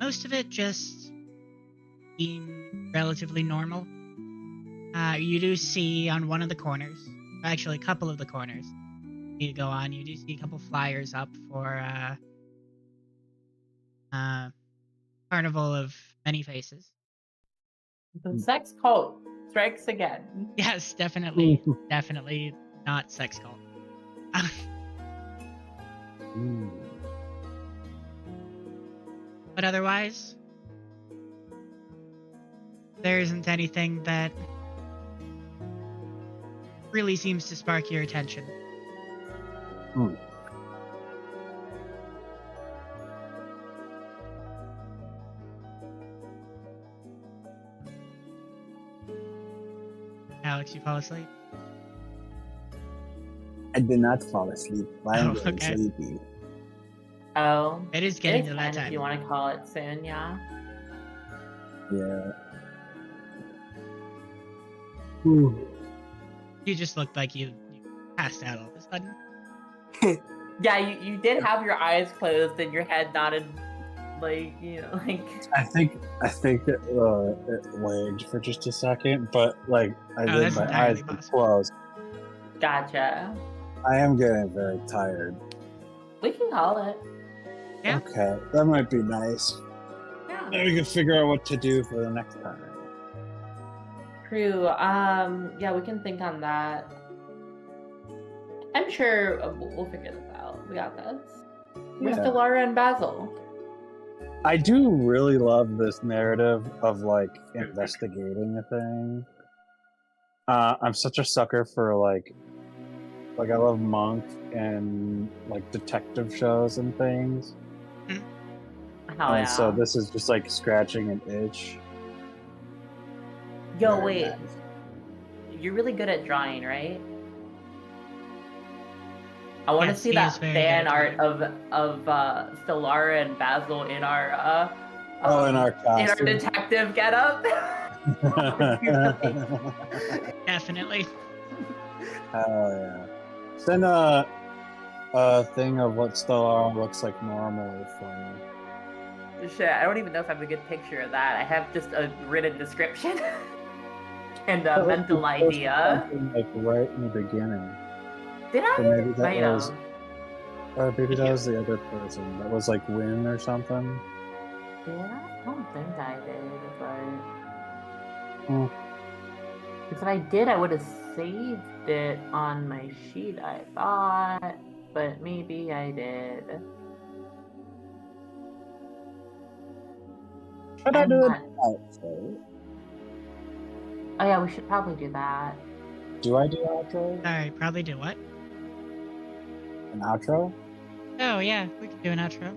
most of it just seem relatively normal. You do see on one of the corners, actually a couple of the corners you go on, you do see a couple flyers up for Carnival of Many Faces. The sex cult strikes again. Yes, definitely not sex cult. But otherwise, there isn't anything that really seems to spark your attention. Alex, you fall asleep? I did not fall asleep. I'm getting okay. sleepy. Oh. It is getting to that 10 time. if you want to call it soon, yeah. Yeah. You just looked like you passed out all of a sudden. Yeah, you did have your eyes closed and your head nodded, like, you know, like... I think it lagged for just a second, but like I did, that's my entirely eyes were possible. closed. Gotcha. I am getting very tired. We can call it. Yeah. Okay, that might be nice. Yeah. Then we can figure out what to do for the next time. True. Yeah, we can think on that. I'm sure we'll figure this out. We got this. We're still Laura and Basil. I do really love this narrative of like investigating a thing. I'm such a sucker for like I love Monk and like detective shows and things. Hell yeah. So this is just like scratching an itch. Yo, Very wait. nice. You're really good at drawing, right? I want to Yes, see he is that very fan good at art of Stellara and Basil in our in our costume. detective getup. Definitely. Hell yeah. Send a thing of what Stellar looks like normally for me. Shit, I don't even know if I have a good picture of that. I have just a written description and a mental idea. Like right in the beginning. Did I? Or maybe that Might was. have. Or maybe that was the other person. That was like Win or something. Yeah, I don't think I did, Hmm. because if I did, I would have saved it on my sheet, I thought. But maybe I did. Should I I'm do it? not- Outro? Oh yeah, we should probably do that. Do I do outro? Sorry, probably do what? An outro? Oh yeah, we can do an outro.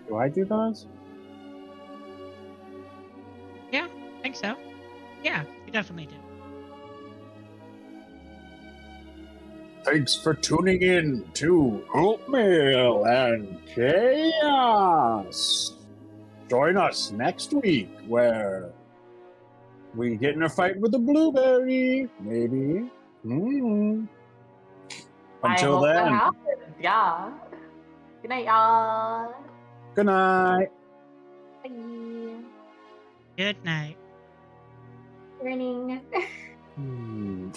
Do I do those? Yeah, I think so. Yeah, you definitely do. Thanks for tuning in to Oatmeal and Chaos. Join us next week where we get in a fight with a blueberry, maybe. I Until hope that then, happens. Yeah. Good night, y'all. good night. Bye. Good night. Morning. Hmm.